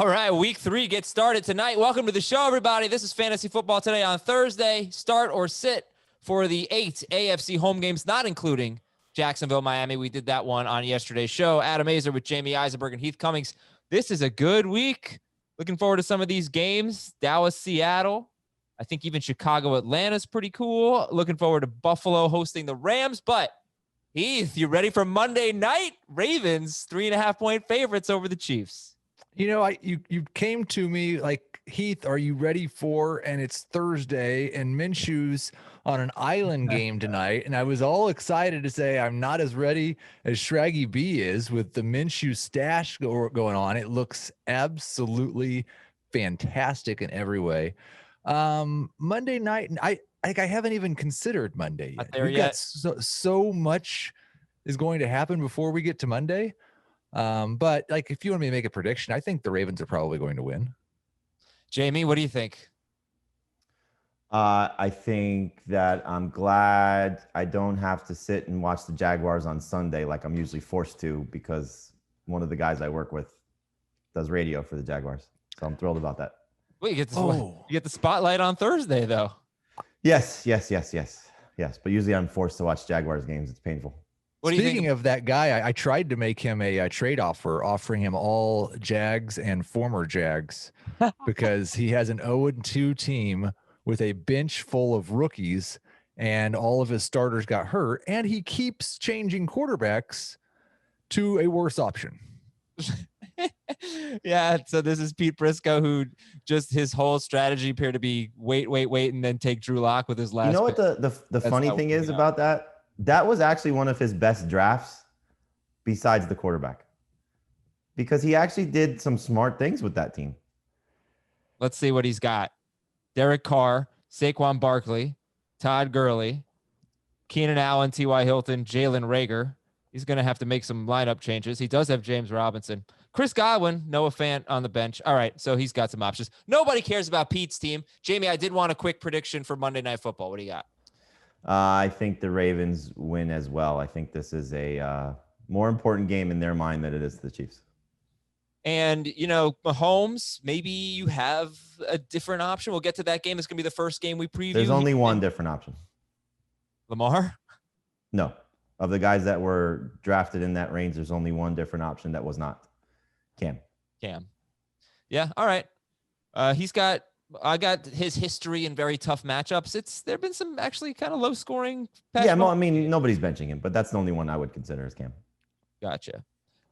All right, week 3 gets started tonight. Welcome to the show, everybody. This is Fantasy Football Today on Thursday. Start or sit for the 8 AFC home games, not including Jacksonville, Miami. We did that one on yesterday's show. Adam Azer with Jamie Eisenberg and Heath Cummings. This is a good week. Looking forward to some of these games. Dallas, Seattle. I think even Chicago, Atlanta's pretty cool. Looking forward to Buffalo hosting the Rams. But Heath, you ready for Monday night? Ravens, 3.5-point favorites over the Chiefs. You know, you came to me like, Heath, are you ready for, and it's Thursday, and Minshew's on an island game tonight, and I was all excited to say I'm not as ready as Shraggy B is with the Minshew stash going on. It looks absolutely fantastic in every way. Monday night, and I haven't even considered Monday yet. Not there yet. So much is going to happen before we get to Monday. But like, if you want me to make a prediction, I think the Ravens are probably going to win. Jamie, what do you think? I think that I'm glad I don't have to sit and watch the Jaguars on Sunday like I'm usually forced to, because one of the guys I work with does radio for the Jaguars. So I'm thrilled about that. Well, you get the spotlight on Thursday, though. Yes. But usually I'm forced to watch Jaguars games. It's painful. Speaking of that guy, I tried to make him a trade offer, offering him all Jags and former Jags because he has an 0-2 team with a bench full of rookies and all of his starters got hurt, and he keeps changing quarterbacks to a worse option. Yeah, so this is Pete Briscoe, who just his whole strategy appeared to be wait, and then take Drew Lock with his last. You know what the funny thing is about that? That was actually one of his best drafts besides the quarterback, because he actually did some smart things with that team. Let's see what he's got. Derek Carr, Saquon Barkley, Todd Gurley, Keenan Allen, T.Y. Hilton, Jalen Reagor. He's going to have to make some lineup changes. He does have James Robinson. Chris Godwin, Noah Fant on the bench. All right, so he's got some options. Nobody cares about Pete's team. Jamie, I did want a quick prediction for Monday Night Football. What do you got? I think the Ravens win as well. I think this is a more important game in their mind than it is to the Chiefs. And, you know, Mahomes, maybe you have a different option. We'll get to that game. It's going to be the first game we preview. There's only one different option. Lamar? No. Of the guys that were drafted in that range, there's only one different option that was not. Cam. Yeah, all right. I got his history in very tough matchups. There have been some actually kind of low scoring. Yeah, I mean, nobody's benching him, but that's the only one I would consider as Cam. Gotcha.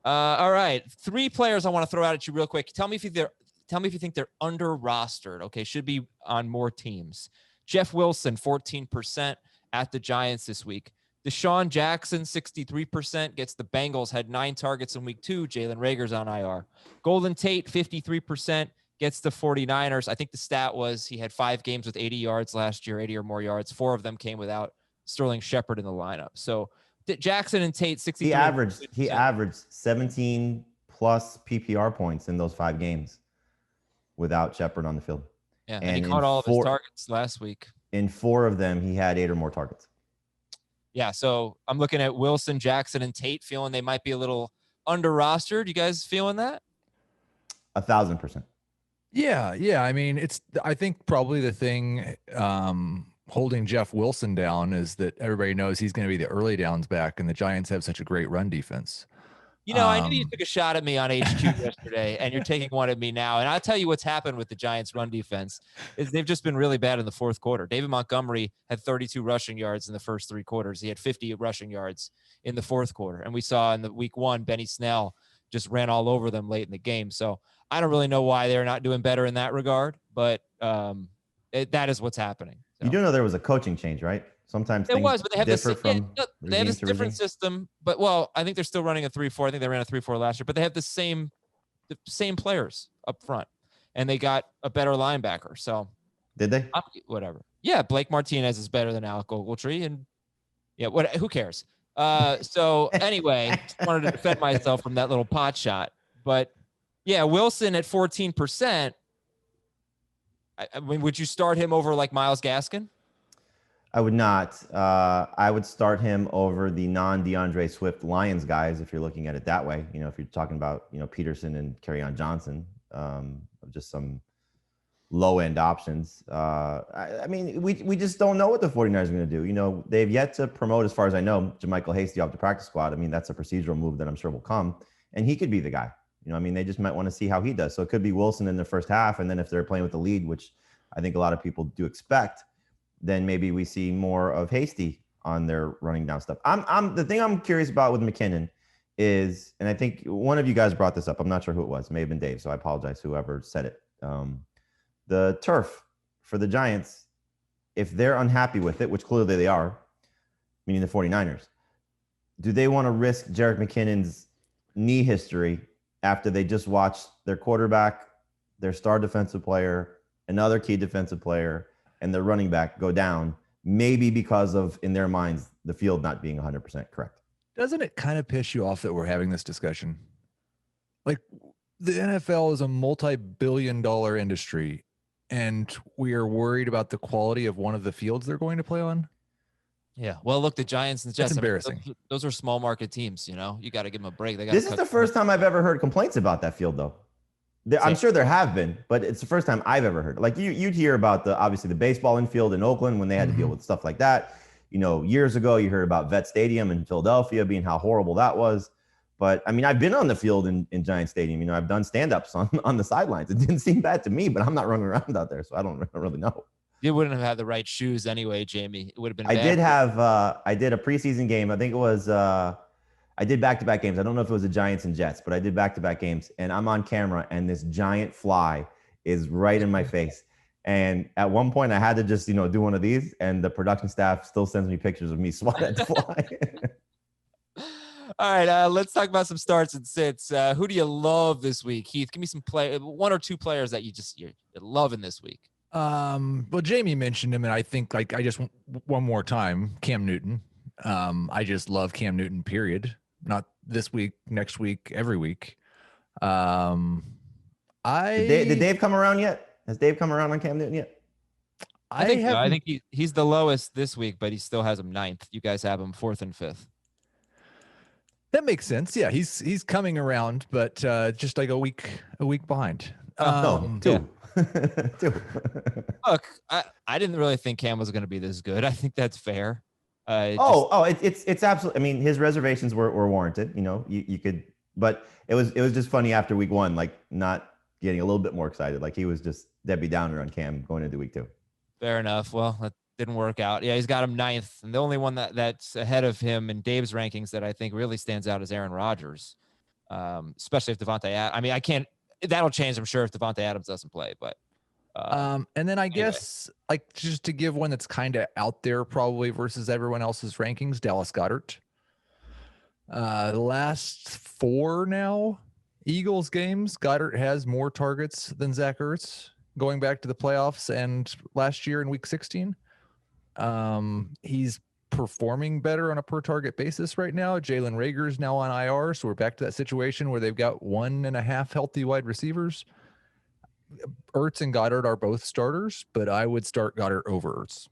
All right, 3 players I want to throw out at you real quick. Tell me if you think they're under rostered. Okay, should be on more teams. Jeff Wilson, 14% at the Giants this week. Deshaun Jackson, 63%, gets the Bengals, had 9 targets in week 2. Jalen Reagor's on IR. Golden Tate, 53%, gets the 49ers. I think the stat was he had 5 games with 80 yards last year, 80 or more yards. 4 of them came without Sterling Shepard in the lineup. So Jackson and Tate, 63%. He averaged 17 plus PPR points in those 5 games without Shepard on the field. Yeah, and he caught all of his targets last week. In 4 of them, he had 8 or more targets. Yeah, so I'm looking at Wilson, Jackson, and Tate, feeling they might be a little under rostered. You guys feeling that? 1,000%. Yeah. I mean, I think probably the thing holding Jeff Wilson down is that everybody knows he's going to be the early downs back, and the Giants have such a great run defense. You know, I knew you took a shot at me on HQ yesterday, and you're taking one at me now. And I'll tell you what's happened with the Giants' run defense is they've just been really bad in the fourth quarter. David Montgomery had 32 rushing yards in the first 3 quarters. He had 50 rushing yards in the fourth quarter. And we saw in the week 1, Benny Snell just ran all over them late in the game. So I don't really know why they're not doing better in that regard, but that is what's happening. So. You do know there was a coaching change, right? Sometimes it was, but they have this different different system. But I think they're still running a 3-4. I think they ran a 3-4 last year, but they have the same players up front, and they got a better linebacker. So did they? Whatever. Yeah, Blake Martinez is better than Alec Ogletree, and yeah, who cares? So anyway, wanted to defend myself from that little pot shot, but yeah, Wilson at 14%. I mean, would you start him over like Myles Gaskin? I would not. I would start him over the non-DeAndre Swift Lions guys if you're looking at it that way. You know, if you're talking about, Peterson and Kerryon Johnson. of just some low end options. I mean, we just don't know what the 49ers are going to do. You know, they've yet to promote, as far as I know, JaMychal Hasty off the practice squad. I mean, that's a procedural move that I'm sure will come, and he could be the guy. You know, I mean, they just might want to see how he does. So it could be Wilson in the first half, and then if they're playing with the lead, which I think a lot of people do expect, then maybe we see more of Hasty on their running down stuff. The thing I'm curious about with McKinnon is, and I think one of you guys brought this up. I'm not sure who it was. It may have been Dave, so I apologize, whoever said it. The turf for the Giants, if they're unhappy with it, which clearly they are, meaning the 49ers, do they want to risk Jerick McKinnon's knee history after they just watched their quarterback, their star defensive player, another key defensive player, and their running back go down, maybe because of, in their minds, the field not being 100% correct? Doesn't it kind of piss you off that we're having this discussion? Like, the NFL is a multi-billion-dollar industry, and we are worried about the quality of one of the fields they're going to play on. Yeah. Well, look, the Giants and the Jets. That's embarrassing. I mean, those are small market teams. You know, you got to give them a break. This is the first time I've ever heard complaints about that field, though. I'm sure there have been, but it's the first time I've ever heard. Like you'd hear about obviously the baseball infield in Oakland when they had to deal with stuff like that. You know, years ago, you heard about Vet Stadium in Philadelphia being how horrible that was. But I mean, I've been on the field in Giant Stadium. You know, I've done stand-ups on the sidelines. It didn't seem bad to me, but I'm not running around out there, so I don't really know. You wouldn't have had the right shoes anyway, Jamie. It would have been. I did have. I did a preseason game. I think it was. I did back-to-back games. I don't know if it was the Giants and Jets, but I did back-to-back games, and I'm on camera, and this giant fly is right in my face. And at one point, I had to just, you know, do one of these, and the production staff still sends me pictures of me swatting at the fly. All right, let's talk about some starts and sits. Who do you love this week, Heath? Give me some one or two players that you're loving this week. Well, Jamie mentioned him, and I think I just one more time, Cam Newton. I just love Cam Newton, period. Not this week, next week, every week. Did Dave come around yet? Has Dave come around on Cam Newton yet? I think he's the lowest this week, but he still has him 9th. You guys have him 4th and 5th. That makes sense. Yeah, he's coming around, but just like a week behind. Two. Look, I didn't really think Cam was going to be this good. I think that's fair. It's absolutely. I mean, his reservations were warranted. You know, you could, but it was just funny after week 1, like not getting a little bit more excited. Like he was just Debbie Downer on Cam going into week 2. Fair enough. Well, that didn't work out. Yeah, he's got him 9th, and the only one that's ahead of him in Dave's rankings that I think really stands out is Aaron Rodgers, especially if Devontae. I mean, that'll change, I'm sure, if Devontae Adams doesn't play. But and then I guess like just to give one that's kind of out there probably versus everyone else's rankings, Dallas Goedert. The last 4 now Eagles games, Goedert has more targets than Zach Ertz going back to the playoffs and last year in week 16. He's performing better on a per target basis right now. Jalen Reagor's now on IR, so we're back to that situation where they've got 1.5 healthy wide receivers. Ertz and Goedert are both starters, but I would start Goedert over Ertz.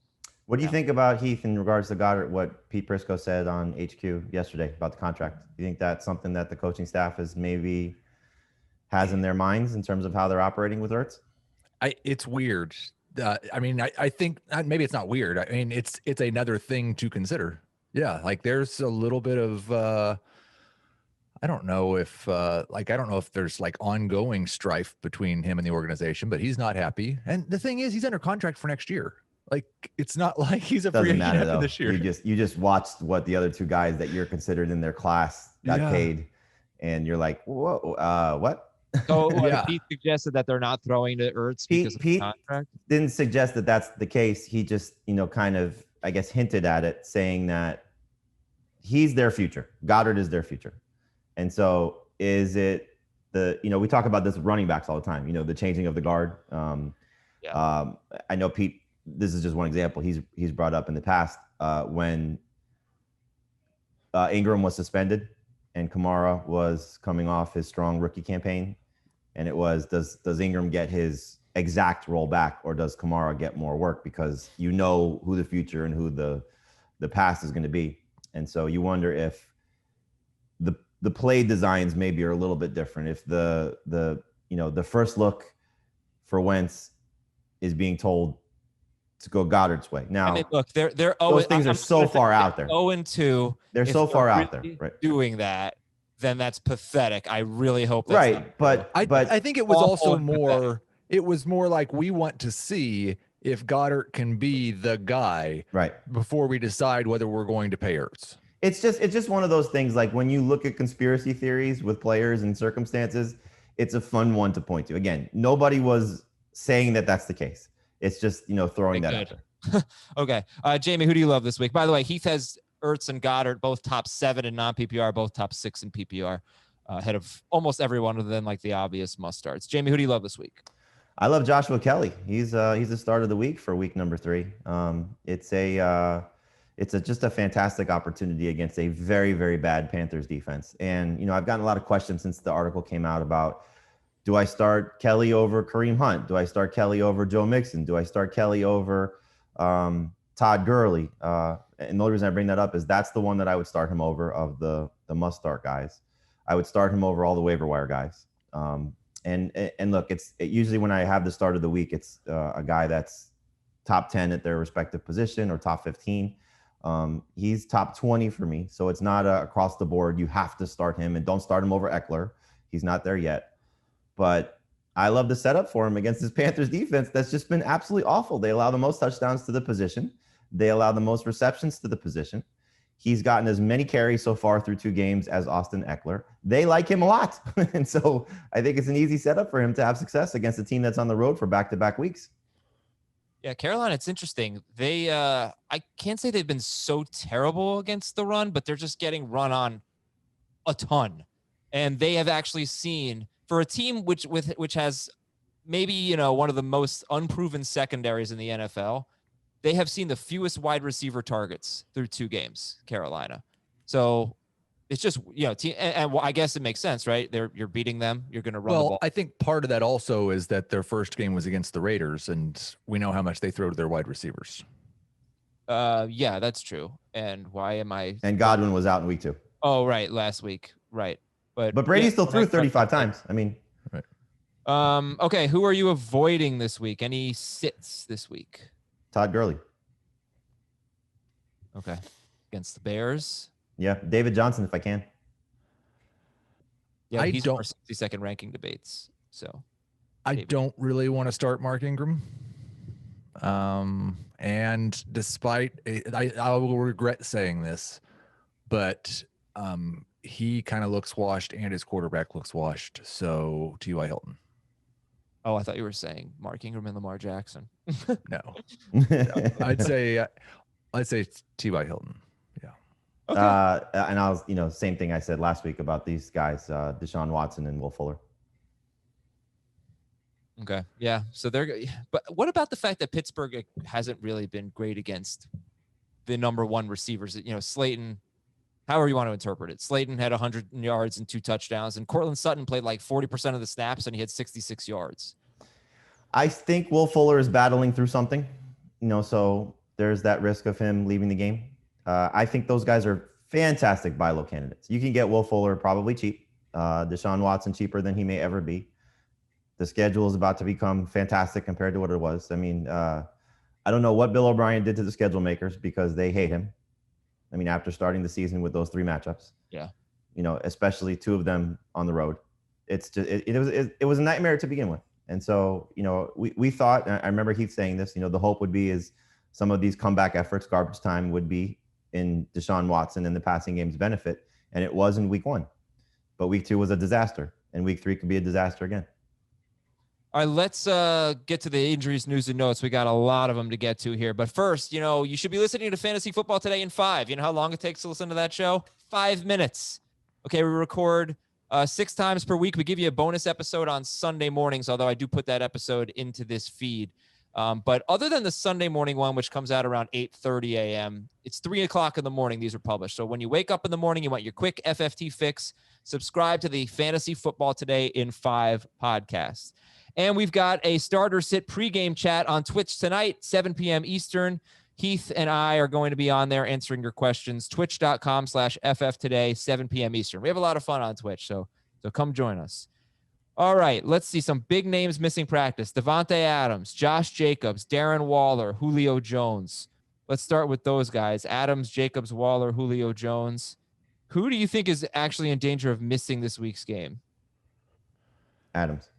What do you think about, Heath, in regards to Goedert, what Pete Prisco said on HQ yesterday about the contract? Do you think that's something that the coaching staff has in their minds in terms of how they're operating with Ertz? It's weird. I mean, I think maybe it's not weird. I mean, it's another thing to consider. Yeah, like there's a little bit of I don't know if there's like ongoing strife between him and the organization, but he's not happy. And the thing is, he's under contract for next year. Like it's not like he's a free agent after this year. You just watched what the other 2 guys that you're considered in their class got paid, and you're like, whoa, what? So Pete suggested that they're not throwing to Ertz because of the contract? Didn't suggest that that's the case. He just, kind of, I guess, hinted at it, saying that he's their future. Goddard is their future. And so is it we talk about this with running backs all the time, the changing of the guard. I know Pete, this is just one example he's brought up in the past when Ingram was suspended and Kamara was coming off his strong rookie campaign. And it was, does Ingram get his exact role back, or does Kamara get more work, because who the future and who the past is going to be. And so you wonder if the play designs maybe are a little bit different. If the the first look for Wentz is being told to go Goddard's way. Now, I mean, look, they're those things are so far out there. 0-2. They're so far out there. Right. Doing that, then that's pathetic. I really hope that's right. But I think it was also more. Pathetic. It was more like we want to see if Goddard can be the guy right before we decide whether we're going to pay Ertz. It's just one of those things. Like when you look at conspiracy theories with players and circumstances, it's a fun one to point to. Again, nobody was saying that that's the case. It's just, throwing that out there. Okay. Jamie, who do you love this week? By the way, Heath has Ertz and Goddard, both top 7 in non-PPR, both top 6 in PPR, ahead of almost everyone other than like the obvious must starts. Jamie, who do you love this week? I love Joshua Kelley. He's the start of the week for week number 3. It's just a fantastic opportunity against a very, very bad Panthers defense. And, I've gotten a lot of questions since the article came out about, do I start Kelley over Kareem Hunt? Do I start Kelley over Joe Mixon? Do I start Kelley over Todd Gurley? And the only reason I bring that up is that's the one that I would start him over of the must start guys. I would start him over all the waiver wire guys. And look, it usually when I have the start of the week, it's a guy that's top 10 at their respective position or top 15. He's top 20 for me. So it's not across the board. You have to start him, and don't start him over Eckler. He's not there yet. But I love the setup for him against this Panthers defense that's just been absolutely awful. They allow the most touchdowns to the position. They allow the most receptions to the position. He's gotten as many carries so far through 2 games as Austin Eckler. They like him a lot. And so I think it's an easy setup for him to have success against a team that's on the road for back-to-back weeks. Yeah, Carolina, it's interesting. They, I can't say they've been so terrible against the run, but they're just getting run on a ton. And they have actually seen, for a team which has maybe, one of the most unproven secondaries in the NFL, they have seen the fewest wide receiver targets through 2 games, Carolina. So it's just, and I guess it makes sense, right? You're beating them. You're going to run the ball. I think part of that also is that their first game was against the Raiders, and we know how much they throw to their wide receivers. Yeah, that's true. And why am I? And Godwin was out in week 2. Oh, right. Last week. Right. But Brady still threw 35 times. I mean, right. Okay. Who are you avoiding this week? Any sits this week? Todd Gurley. Okay. Against the Bears. Yeah. David Johnson, if I can. Yeah, he's in our 62nd ranking debates. So I don't really want to start Mark Ingram. And despite I will regret saying this, but he kind of looks washed and his quarterback looks washed. So T.Y. Hilton. Oh, I thought you were saying Mark Ingram and Lamar Jackson. No. I'd say T.Y. Hilton. Yeah. Okay. And I was, same thing I said last week about these guys, Deshaun Watson and Will Fuller. Okay. Yeah. So but what about the fact that Pittsburgh hasn't really been great against the number 1 receivers? Slayton, however you want to interpret it. Slayton had 100 yards and 2 touchdowns, and Cortland Sutton played like 40% of the snaps, and he had 66 yards. I think Will Fuller is battling through something, so there's that risk of him leaving the game. I think those guys are fantastic buy low candidates. You can get Will Fuller probably cheap. Deshaun Watson cheaper than he may ever be. The schedule is about to become fantastic compared to what it was. I mean, I don't know what Bill O'Brien did to the schedule makers because they hate him. I mean, after starting the season with those 3 matchups, yeah, especially 2 of them on the road, it's just it was a nightmare to begin with. And so, we thought, and I remember Heath saying this, the hope would be is some of these comeback efforts, garbage time, would be in Deshaun Watson and the passing game's benefit, and it was in week 1, but week 2 was a disaster, and week 3 could be a disaster again. All right, let's get to the injuries, news, and notes. We got a lot of them to get to here. But first, you should be listening to Fantasy Football Today in 5. You know how long it takes to listen to that show? 5 minutes. Okay, we record 6 times per week. We give you a bonus episode on Sunday mornings, although I do put that episode into this feed. But other than the Sunday morning one, which comes out around 8:30 a.m., it's 3 o'clock in the morning. These are published. So when you wake up in the morning, you want your quick FFT fix, subscribe to the Fantasy Football Today in 5 podcast. And we've got a starter sit pregame chat on Twitch tonight, 7 p.m. Eastern. Heath and I are going to be on there answering your questions. Twitch.com/FF Today, 7 p.m. Eastern. We have a lot of fun on Twitch, so come join us. All right, let's see some big names missing practice. Devontae Adams, Josh Jacobs, Darren Waller, Julio Jones. Let's start with those guys. Adams, Jacobs, Waller, Julio Jones. Who do you think is actually in danger of missing this week's game? Adams.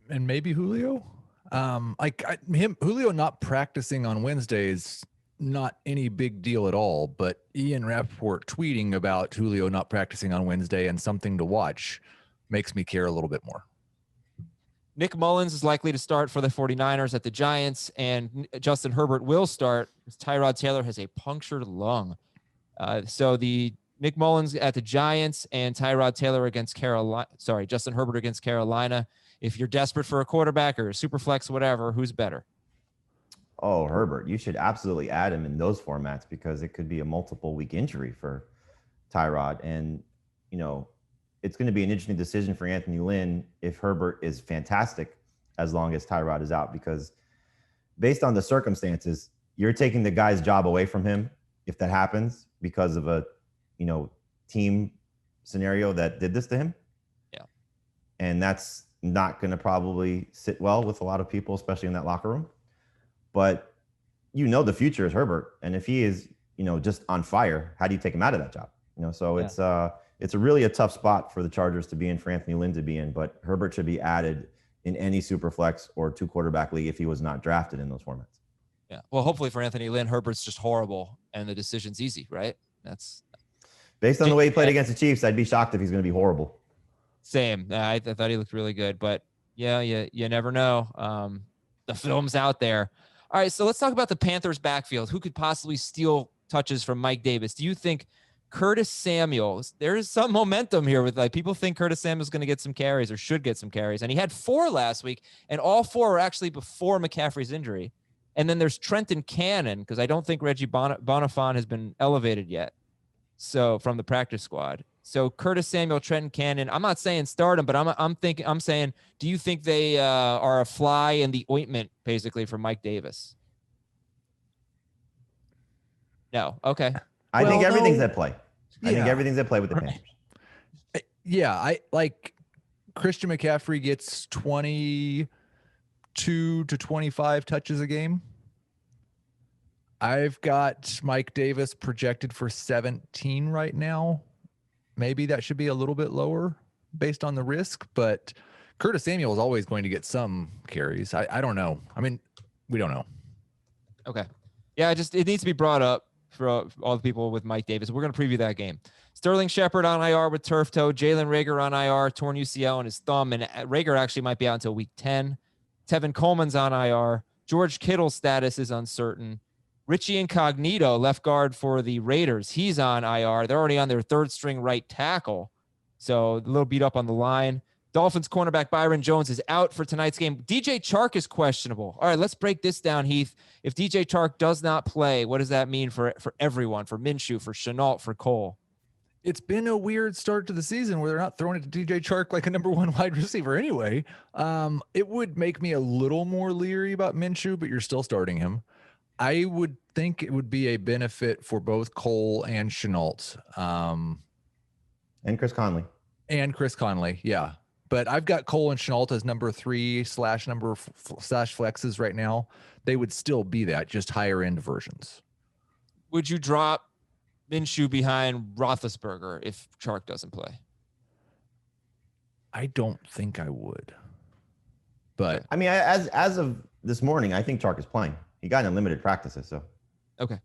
And maybe Julio. Julio not practicing on Wednesdays, not any big deal at all. But Ian Rappaport tweeting about Julio not practicing on Wednesday and something to watch makes me care a little bit more. Nick Mullins is likely to start for the 49ers at the Giants, and Justin Herbert will start. Tyrod Taylor has a punctured lung. So the Nick Mullins at the Giants and Tyrod Taylor against Carolina. Sorry, Justin Herbert against Carolina. If you're desperate for a quarterback or a super flex, whatever, who's better? Oh, Herbert. You should absolutely add him in those formats because it could be a multiple week injury for Tyrod. And, it's going to be an interesting decision for Anthony Lynn if Herbert is fantastic as long as Tyrod is out, because based on the circumstances, you're taking the guy's job away from him if that happens because of a, team scenario that did this to him. Yeah. And that's not going to probably sit well with a lot of people, especially in that locker room. But the future is Herbert. And if he is, just on fire, how do you take him out of that job? So yeah. It's really a tough spot for the Chargers to be in, for Anthony Lynn to be in, but Herbert should be added in any super flex or 2 quarterback league if he was not drafted in those formats. Yeah. Well, hopefully for Anthony Lynn, Herbert's just horrible and the decision's easy, right? That's based on the way he played against the Chiefs. I'd be shocked if he's going to be horrible. Same. I thought he looked really good, but yeah, you never know. The film's out there. All right. So let's talk about the Panthers backfield. Who could possibly steal touches from Mike Davis? Do you think Curtis Samuel, there is some momentum here with people think Curtis Samuel's going to get some carries or should get some carries. And he had 4 last week, and all 4 were actually before McCaffrey's injury. And then there's Trenton Cannon, because I don't think Reggie Bonifant has been elevated yet. So from the practice squad. So Curtis Samuel, Trenton Cannon, I'm not saying start him, but I'm saying, do you think they are a fly in the ointment basically for Mike Davis? No. Okay. I think everything's at play. I think everything's at play with the Panthers. Yeah, I like Christian McCaffrey gets 22 to 25 touches a game. I've got Mike Davis projected for 17 right now. Maybe that should be a little bit lower based on the risk, but Curtis Samuel is always going to get some carries. I don't know. I mean, we don't know. Okay. Yeah, it needs to be brought up for all the people with Mike Davis. We're going to preview that game. Sterling Shepard on IR with turf toe. Jalen Reagor on IR, torn UCL on his thumb. And Reagor actually might be out until week 10. Tevin Coleman's on IR. George Kittle's status is uncertain. Richie Incognito, left guard for the Raiders. He's on IR. They're already on their 3rd string right tackle. So a little beat up on the line. Dolphins cornerback Byron Jones is out for tonight's game. DJ Chark is questionable. All right, let's break this down, Heath. If DJ Chark does not play, what does that mean for everyone, for Minshew, for Shenault, for Cole? It's been a weird start to the season where they're not throwing it to DJ Chark like a number 1 wide receiver anyway. It would make me a little more leery about Minshew, but you're still starting him. I would think it would be a benefit for both Cole and Shenault. And Chris Conley. Yeah. But I've got Cole and Shenault as number 3//flexes right now. They would still be that, just higher end versions. Would you drop Minshew behind Roethlisberger if Chark doesn't play? I don't think I would. But I mean, as of this morning, I think Chark is playing. He got in limited practices, so. Okay.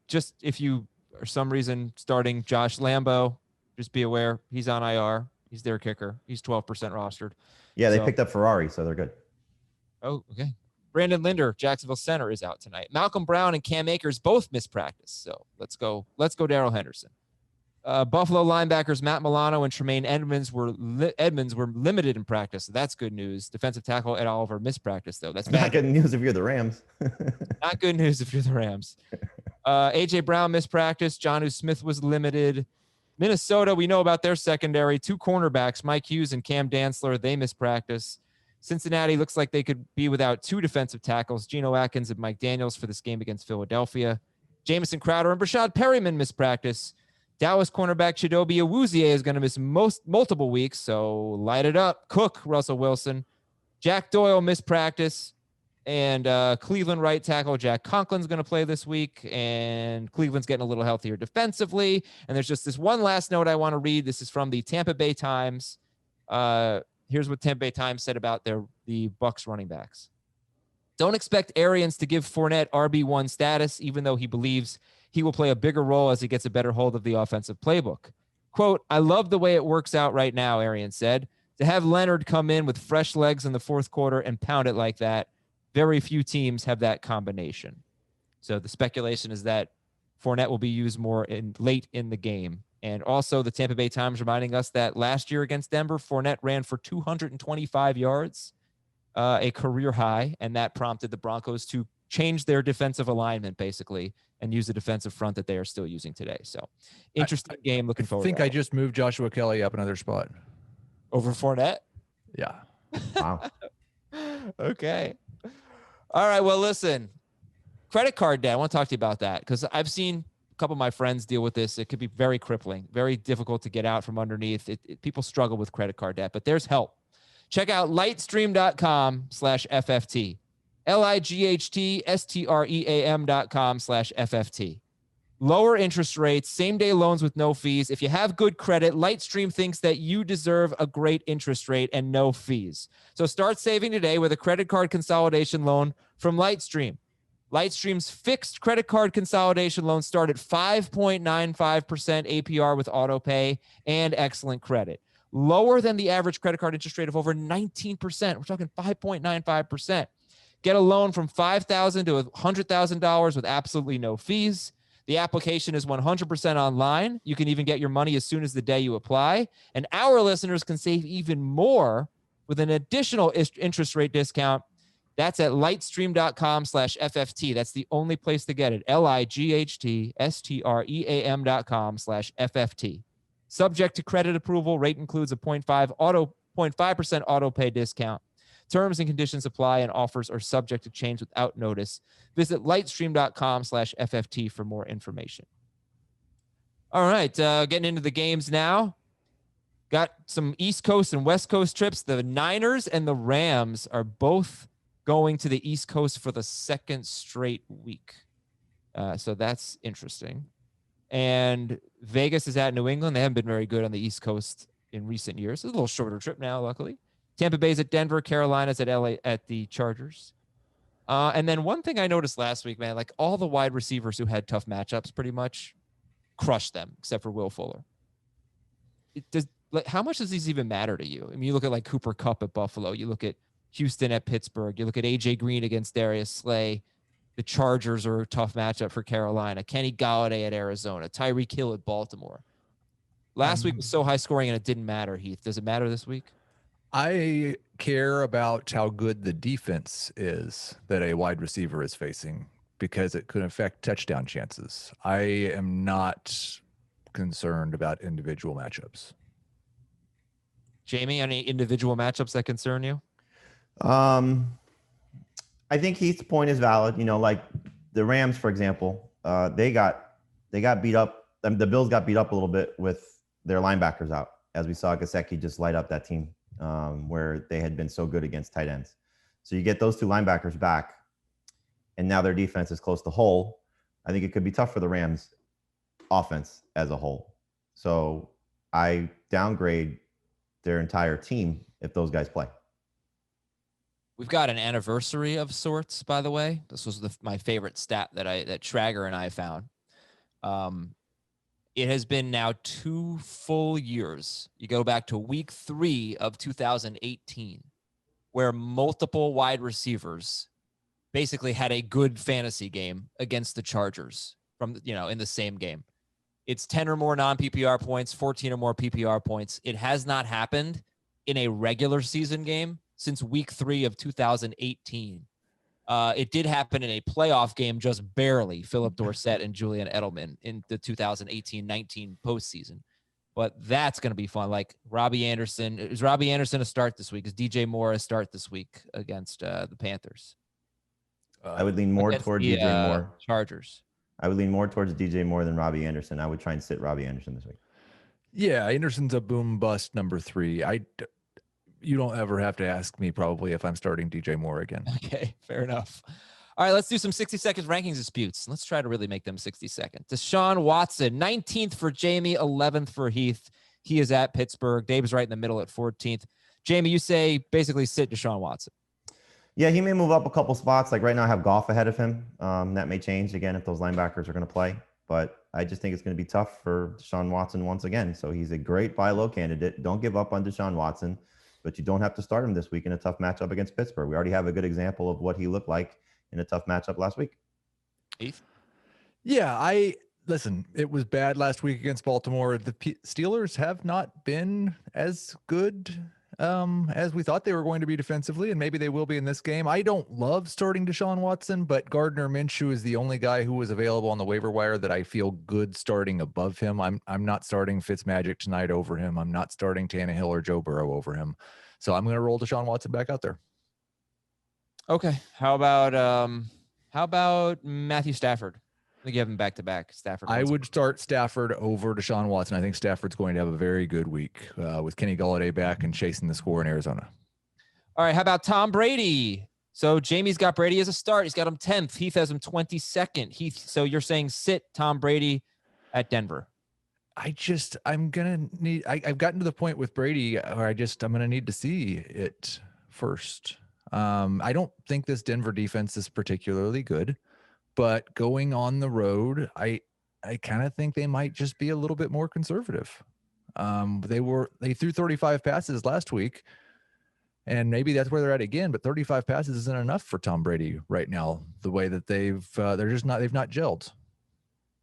Just if you for some reason starting Josh Lambo, just be aware he's on IR. He's their kicker. He's 12% rostered. Yeah, they picked up Ferrari, so they're good. Oh, okay. Brandon Linder, Jacksonville center, is out tonight. Malcolm Brown and Cam Akers both missed practice. So let's go Darrell Henderson. Buffalo linebackers Matt Milano and Tremaine Edmonds were limited in practice. So that's good news. Defensive tackle Ed Oliver missed practice, though. That's not good news if you're the Rams. Not good news if you're the Rams. A.J. Brown missed practice. Jonnu Smith was limited. Minnesota, we know about their secondary. 2 cornerbacks, Mike Hughes and Cam Dantzler, they missed practice. Cincinnati looks like they could be without 2 defensive tackles, Geno Atkins and Mike Daniels, for this game against Philadelphia. Jamison Crowder and Brashad Perryman missed practice. Dallas cornerback Chidobe Awuzie is going to miss multiple weeks, so light it up. Cook, Russell Wilson. Jack Doyle missed practice. And Cleveland right tackle Jack Conklin's going to play this week. And Cleveland's getting a little healthier defensively. And there's just this one last note I want to read. This is from the Tampa Bay Times. Here's what Tampa Bay Times said about the Bucs running backs. Don't expect Arians to give Fournette RB1 status, even though he believes he will play a bigger role as he gets a better hold of the offensive playbook. Quote, I love the way it works out right now, Arians said. To have Leonard come in with fresh legs in the fourth quarter and pound it like that, very few teams have that combination. So the speculation is that Fournette will be used more late in the game. And also the Tampa Bay Times reminding us that last year against Denver, Fournette ran for 225 yards, a career high, and that prompted the Broncos to change their defensive alignment, basically, and use the defensive front that they are still using today. So interesting game. Looking forward. I think I just moved Joshua Kelley up another spot. Over Fournette? Yeah. Wow. Okay. All right. Well, listen, credit card debt. I want to talk to you about that because I've seen a couple of my friends deal with this. It could be very crippling, very difficult to get out from underneath. People struggle with credit card debt, but there's help. Check out lightstream.com/FFT. lightstream.com/FFT. Lower interest rates, same-day loans with no fees. If you have good credit, Lightstream thinks that you deserve a great interest rate and no fees. So start saving today with a credit card consolidation loan from Lightstream. Lightstream's fixed credit card consolidation loans start at 5.95% APR with autopay and excellent credit. Lower than the average credit card interest rate of over 19%. We're talking 5.95%. Get a loan from $5,000 to $100,000 with absolutely no fees. The application is 100% online. You can even get your money as soon as the day you apply. And our listeners can save even more with an additional interest rate discount. That's at lightstream.com/FFT. That's the only place to get it. lightstream.com/FFT. Subject to credit approval. Rate includes a 0.5% auto pay discount. Terms and conditions apply, and offers are subject to change without notice. Visit lightstream.com/FFT for more information. All right, getting into the games now. Got some East Coast and West Coast trips. The Niners and the Rams are both going to the East Coast for the second straight week. So that's interesting. And Vegas is at New England. They haven't been very good on the East Coast in recent years. It's a little shorter trip now, luckily. Tampa Bay's at Denver, Carolina's at LA at the Chargers. And then one thing I noticed last week, man, like all the wide receivers who had tough matchups pretty much crushed them, except for Will Fuller. How much does these even matter to you? I mean, you look at like Cooper Kupp at Buffalo, you look at Houston at Pittsburgh, you look at AJ Green against Darius Slay. The Chargers are a tough matchup for Carolina. Kenny Golladay at Arizona, Tyreek Hill at Baltimore. Last week was so high scoring and it didn't matter, Heath. Does it matter this week? I care about how good the defense is that a wide receiver is facing because it could affect touchdown chances. I am not concerned about individual matchups. Jamie, any individual matchups that concern you? I think Heath's point is valid. You know, like the Rams, for example, they got beat up. The Bills got beat up a little bit with their linebackers out, as we saw Gesicki just light up that team where they had been so good against tight ends. So you get those two linebackers back, and now their defense is close to whole. I think it could be tough for the Rams offense as a whole. So I downgrade their entire team if those guys play. We've got an anniversary of sorts, by the way. This was my favorite stat that Trager and I found. It has been now 2 full years. You go back to week 3 of 2018, where multiple wide receivers basically had a good fantasy game against the Chargers in the same game. It's 10 or more non-PPR points, 14 or more PPR points. It has not happened in a regular season game since week 3 of 2018. It did happen in a playoff game, just barely, Philip Dorsett and Julian Edelman in the 2018-19 postseason. But that's going to be fun. Like Robbie Anderson. Is Robbie Anderson a start this week? Is DJ Moore a start this week against the Panthers? I would lean more toward DJ Moore. Chargers. I would lean more towards DJ Moore than Robbie Anderson. I would try and sit Robbie Anderson this week. Yeah, Anderson's a boom bust number 3. You don't ever have to ask me probably if I'm starting DJ Moore again. Okay, fair enough. All right, let's do some 60 seconds rankings disputes. Let's try to really make them 60 seconds. Deshaun Watson, 19th for Jamie, 11th for Heath. He is at Pittsburgh. Dave's right in the middle at 14th. Jamie, you say basically sit Deshaun Watson. Yeah, he may move up a couple spots. Like right now, I have Goff ahead of him. That may change again if those linebackers are going to play. But I just think it's going to be tough for Deshaun Watson once again. So he's a great buy low candidate. Don't give up on Deshaun Watson, but you don't have to start him this week in a tough matchup against Pittsburgh. We already have a good example of what he looked like in a tough matchup last week. Heath? Yeah, listen, it was bad last week against Baltimore. The Steelers have not been as good as we thought they were going to be defensively, and maybe they will be in this game. I don't love starting Deshaun Watson, but Gardner Minshew is the only guy who was available on the waiver wire that I feel good starting above him. I'm not starting Fitzmagic tonight over him. I'm not starting Tannehill or Joe Burrow over him. So I'm going to roll Deshaun Watson back out there. Okay. How about Matthew Stafford? I think you have him back to back. Stafford. I would start Stafford over Deshaun Watson. I think Stafford's going to have a very good week with Kenny Golladay back and chasing the score in Arizona. All right. How about Tom Brady? So Jamie's got Brady as a start. He's got him 10th. Heath has him 22nd. Heath. So you're saying sit Tom Brady at Denver. I've gotten to the point with Brady where I'm going to need to see it first. I don't think this Denver defense is particularly good, but going on the road, I kind of think they might just be a little bit more conservative. They threw 35 passes last week, and maybe that's where they're at again, but 35 passes isn't enough for Tom Brady right now, the way that they've not gelled.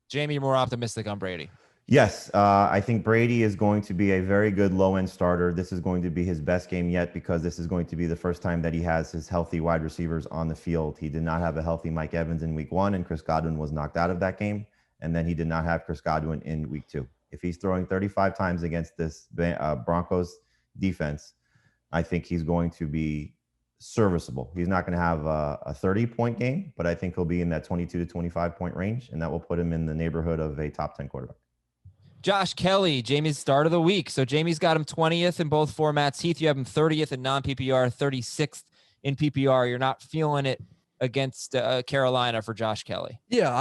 Jamie, you're more optimistic on Brady. Yes, I think Brady is going to be a very good low-end starter. This is going to be his best game yet because this is going to be the first time that he has his healthy wide receivers on the field. He did not have a healthy Mike Evans in week 1, and Chris Godwin was knocked out of that game. And then he did not have Chris Godwin in week 2. If he's throwing 35 times against this Broncos defense, I think he's going to be serviceable. He's not going to have a 30-point game, but I think he'll be in that 22 to 25-point range, and that will put him in the neighborhood of a top 10 quarterback. Josh Kelley, Jamie's start of the week. So Jamie's got him 20th in both formats. Heath, you have him 30th in non-PPR, 36th in PPR. You're not feeling it against Carolina for Josh Kelley. Yeah,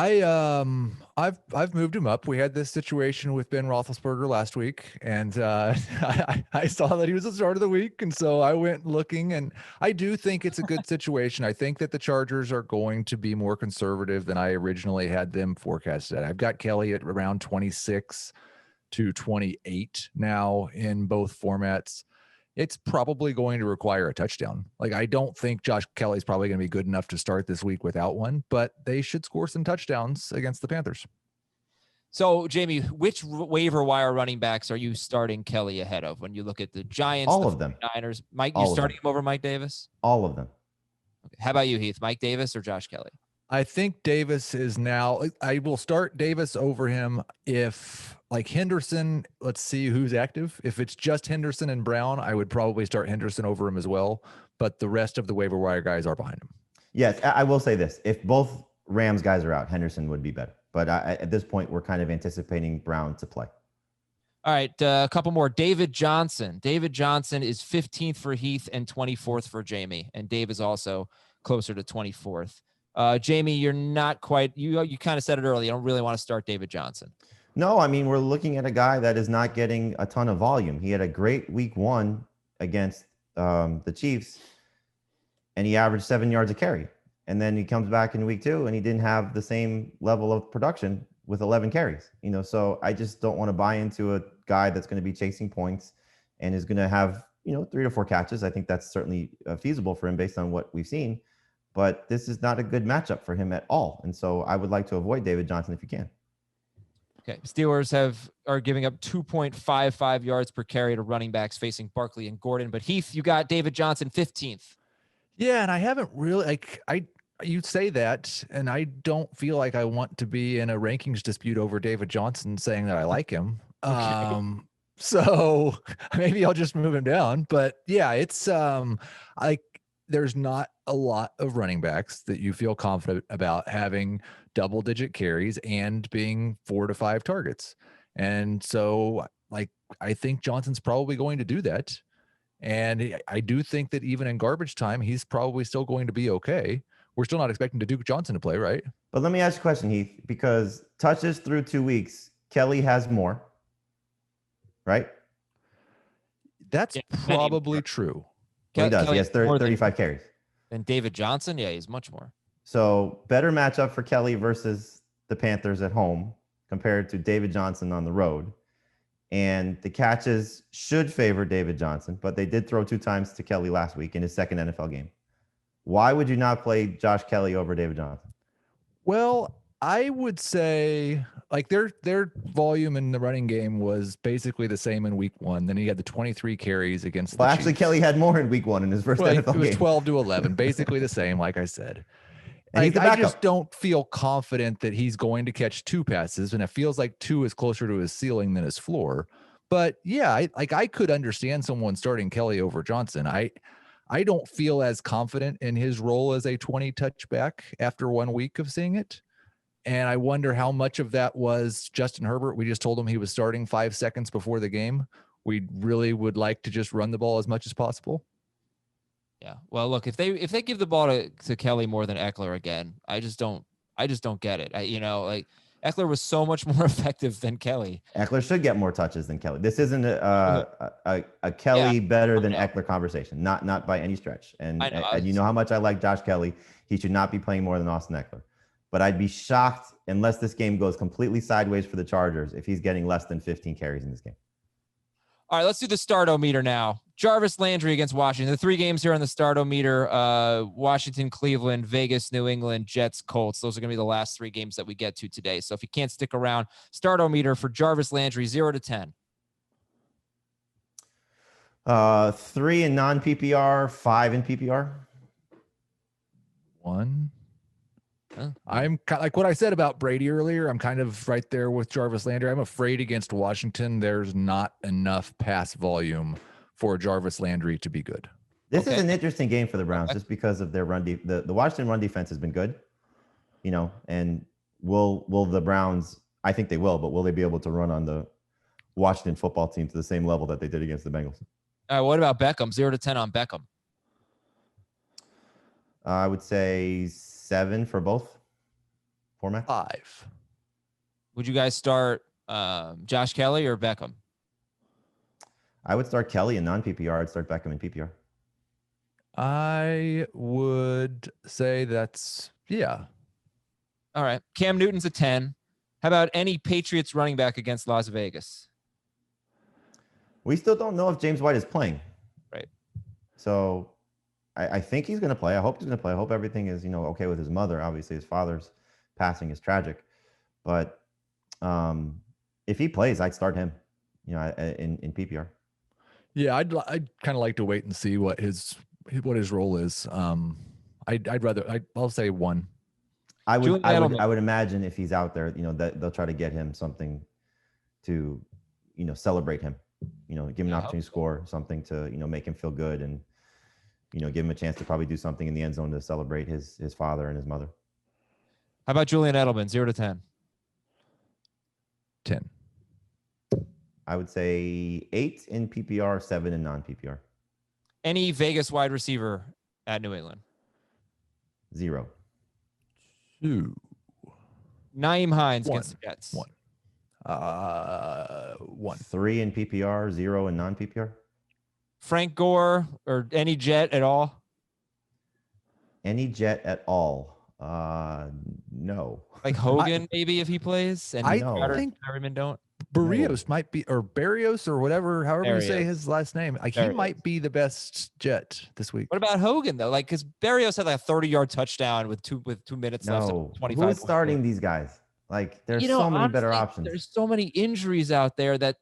I've moved him up. We had this situation with Ben Roethlisberger last week, and I saw that he was the start of the week, and so I went looking, and I do think it's a good situation. I think that the Chargers are going to be more conservative than I originally had them forecasted. I've got Kelley at around 26 to 28 now in both formats. It's probably going to require a touchdown. Like, I don't think Josh Kelley's probably going to be good enough to start this week without one, but they should score some touchdowns against the Panthers. So, Jamie, which waiver wire running backs are you starting Kelley ahead of when you look at the Giants, all the of them? Niners? Mike, you starting him over Mike Davis? All of them. Okay. How about you, Heath? Mike Davis or Josh Kelley? I think Davis is now, I will start Davis over him if, like, Henderson, let's see who's active. If it's just Henderson and Brown, I would probably start Henderson over him as well. But the rest of the waiver wire guys are behind him. Yes, I will say this. If both Rams guys are out, Henderson would be better. But at this point, we're kind of anticipating Brown to play. All right, a couple more. David Johnson. David Johnson is 15th for Heath and 24th for Jamie. And Dave is also closer to 24th. Jamie, you're not quite, you kind of said it earlier. You don't really want to start David Johnson. No, I mean, we're looking at a guy that is not getting a ton of volume. He had a great week 1 against the Chiefs, and he averaged 7 yards a carry. And then he comes back in week 2, and he didn't have the same level of production with 11 carries. So I just don't want to buy into a guy that's going to be chasing points and is going to have 3 to 4 catches. I think that's certainly feasible for him based on what we've seen. But this is not a good matchup for him at all. And so I would like to avoid David Johnson if you can. Okay. Steelers are giving up 2.55 yards per carry to running backs facing Barkley and Gordon. But Heath, you got David Johnson 15th. Yeah, and I haven't really, you say that, and I don't feel like I want to be in a rankings dispute over David Johnson saying that I like him. Okay. So maybe I'll just move him down. But yeah, it's there's not a lot of running backs that you feel confident about having double-digit carries and being 4 to 5 targets. And so, like, I think Johnson's probably going to do that. And I do think that even in garbage time, he's probably still going to be okay. We're still not expecting Duke Johnson to play, right? But let me ask you a question, Heath, because touches through 2 weeks, Kelley has more, right? That's probably true. Well, he does. He has 35 carries. And David Johnson, yeah, he's much more. So better matchup for Kelley versus the Panthers at home compared to David Johnson on the road. And the catches should favor David Johnson, but they did throw 2 times to Kelley last week in his second NFL game. Why would you not play Josh Kelley over David Johnson? Well, I would say like their volume in the running game was basically the same in week 1. Then he had the 23 carries against the actually Chiefs. Kelley had more in week 1 in his first NFL game. It was 12 to 11, basically the same, like I said. And like, I just don't feel confident that he's going to catch 2 passes, and it feels like 2 is closer to his ceiling than his floor. But yeah, I could understand someone starting Kelley over Johnson. I don't feel as confident in his role as a 20 touchback after 1 week of seeing it. And I wonder how much of that was Justin Herbert. We just told him he was starting 5 seconds before the game. We really would like to just run the ball as much as possible. Yeah. Well, look, if they give the ball to Kelley more than Eckler again, I just don't get it. Like Eckler was so much more effective than Kelley. Eckler should get more touches than Kelley. This isn't a Kelley better than Eckler conversation, not by any stretch. And you know how much I like Josh Kelley. He should not be playing more than Austin Eckler. But I'd be shocked unless this game goes completely sideways for the Chargers if he's getting less than 15 carries in this game. All right, let's do the Startometer now. Jarvis Landry against Washington. The 3 games here on the Startometer, Washington, Cleveland, Vegas, New England, Jets, Colts. Those are going to be the last 3 games that we get to today. So if you can't stick around, Startometer for Jarvis Landry, 0 to 10. 3 in non-PPR, 5 in PPR. 1. I'm kind of like what I said about Brady earlier. I'm kind of right there with Jarvis Landry. I'm afraid against Washington, there's not enough pass volume for Jarvis Landry to be good. This is an interesting game for the Browns just because of their run. The Washington run defense has been good, and will the Browns, I think they will, but will they be able to run on the Washington football team to the same level that they did against the Bengals? All right, what about Beckham? 0 to 10 on Beckham. I would say 7 for both formats. 5. Would you guys start Josh Kelley or Beckham? I would start Kelley in non-PPR. I'd start Beckham in PPR. I would say that's, yeah. All right. Cam Newton's a 10. How about any Patriots running back against Las Vegas? We still don't know if James White is playing. Right. So I think he's going to play. I hope he's going to play. I hope everything is, okay with his mother. Obviously, his father's passing is tragic. But if he plays, I'd start him, in PPR. Yeah, I'd kind of like to wait and see what his role is. I'll say 1. I would imagine if he's out there, that they'll try to get him something to, celebrate him, give him an opportunity to score something to, make him feel good and, give him a chance to probably do something in the end zone to celebrate his father and his mother. How about Julian Edelman, 0 to 10? 10. I would say 8 in PPR, 7 in non-PPR. Any Vegas wide receiver at New England? 0. 2. Naeem Hines 1. against the Jets. 1. 1. 3 in PPR, 0 in non-PPR. Frank Gore or any Jet at all? Any Jet at all? No. Like Hogan, maybe if he plays. And I think Perryman don't. Barrios might be, or Barrios or whatever, however you say his last name. Like he might be the best Jet this week. What about Hogan though? Like, because Barrios had like a 30-yard touchdown with 2 minutes left. 25. Who's starting these guys? Like, there's so many better options. There's so many injuries out there that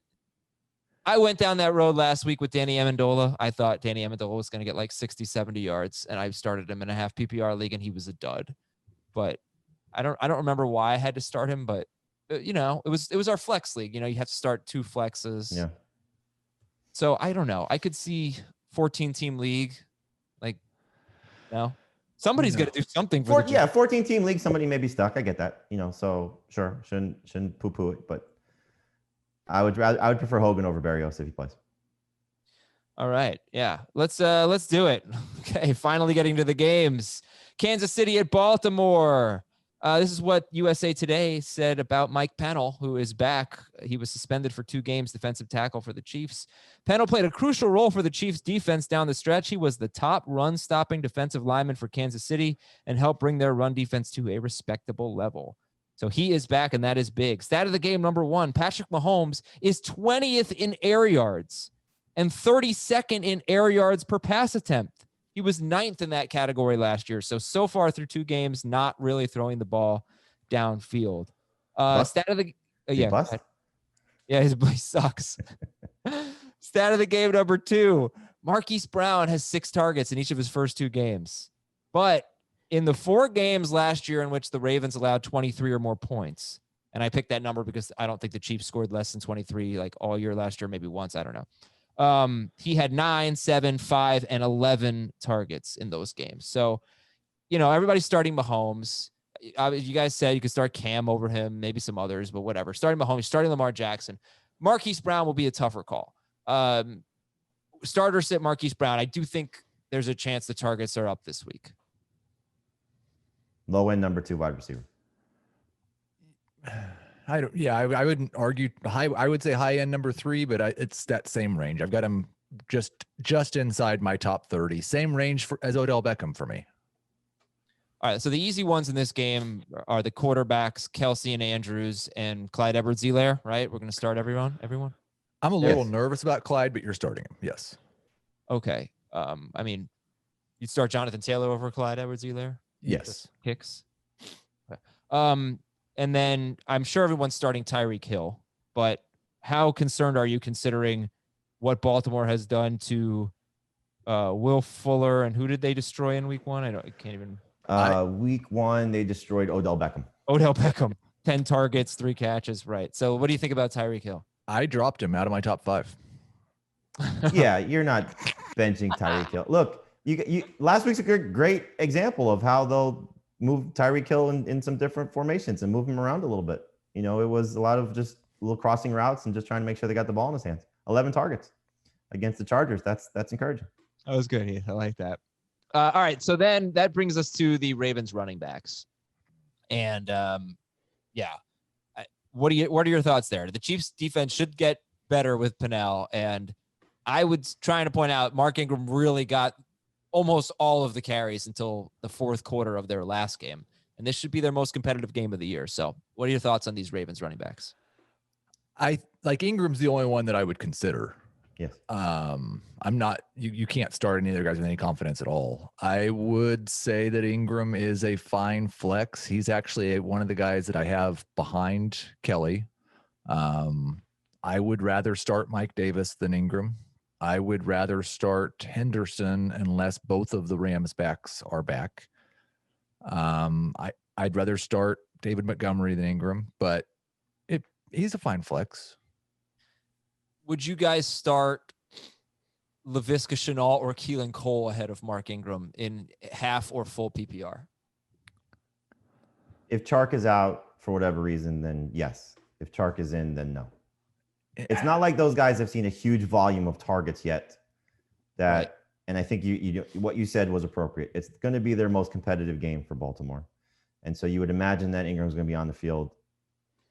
I went down that road last week with Danny Amendola. I thought Danny Amendola was going to get like 60, 70 yards, and I started him in a half PPR league, and he was a dud. But I don't remember why I had to start him, but it was our flex league. You have to start 2 flexes. Yeah. So I don't know. I could see 14-team league. Like, No, somebody's going to do something for the 14-team league. Somebody may be stuck. I get that. So sure, shouldn't poo-poo it, but I would prefer Hogan over Berrios if he plays. All right. Yeah. Let's do it. Okay. Finally getting to the games. Kansas City at Baltimore. This is what USA Today said about Mike Pennell, who is back. He was suspended for 2 games, defensive tackle for the Chiefs. Pennell played a crucial role for the Chiefs defense down the stretch. He was the top run-stopping defensive lineman for Kansas City and helped bring their run defense to a respectable level. So he is back, and that is big. Stat of the game, number 1, Patrick Mahomes is 20th in air yards and 32nd in air yards per pass attempt. He was 9th in that category last year. So far through 2 games, not really throwing the ball downfield. Stat of the he sucks. Stat of the game number 2. Marquise Brown has 6 targets in each of his first 2 games. But in the 4 games last year in which the Ravens allowed 23 or more points, and I picked that number because I don't think the Chiefs scored less than 23 like all year last year, maybe once, I don't know. He had 9, 7, 5, and 11 targets in those games. So, everybody's starting Mahomes. You guys said you could start Cam over him, maybe some others, but whatever. Starting Mahomes, starting Lamar Jackson. Marquise Brown will be a tougher call. Starter sit Marquise Brown. I do think there's a chance the targets are up this week. Low end number 2 wide receiver. I wouldn't argue high. I would say high end number 3, but it's that same range. I've got him just inside my top 30. Same range as Odell Beckham for me. All right. So the easy ones in this game are the quarterbacks, Kelsey and Andrews and Clyde Edwards-Helaire, right? We're going to start everyone. I'm a little nervous about Clyde, but you're starting him. Yes. Okay. You'd start Jonathan Taylor over Clyde Edwards-Helaire? Yes. Hicks. Okay. And then I'm sure everyone's starting Tyreek Hill, but how concerned are you considering what Baltimore has done to Will Fuller, and who did they destroy in week 1? I can't even. Week 1, they destroyed Odell Beckham. 10 targets, 3 catches. Right. So what do you think about Tyreek Hill? I dropped him out of my top 5. Yeah, you're not benching Tyreek Hill. Look, you last week's a great example of how they'll move Tyreek Hill in some different formations and move him around a little bit. It was a lot of just little crossing routes and just trying to make sure they got the ball in his hands. 11 targets against the Chargers. That's encouraging. That was good, Heath. I like that. All right. So then that brings us to the Ravens running backs. And what are your thoughts there? The Chiefs defense should get better with Pennell. And I was trying to point out Mark Ingram really got almost all of the carries until the 4th quarter of their last game. And this should be their most competitive game of the year. So what are your thoughts on these Ravens running backs? I like Ingram's the only one that I would consider. Yes. I'm not, you can't start any other guys with any confidence at all. I would say that Ingram is a fine flex. He's actually one of the guys that I have behind Kelley. I would rather start Mike Davis than Ingram. I would rather start Henderson unless both of the Rams backs are back. I'd rather start David Montgomery than Ingram, but he's a fine flex. Would you guys start Laviska Shenault or Keelan Cole ahead of Mark Ingram in half or full PPR? If Chark is out for whatever reason, then yes. If Chark is in, then no. It's not like those guys have seen a huge volume of targets yet. Right. And I think you what you said was appropriate. It's going to be their most competitive game for Baltimore. And so you would imagine that Ingram's going to be on the field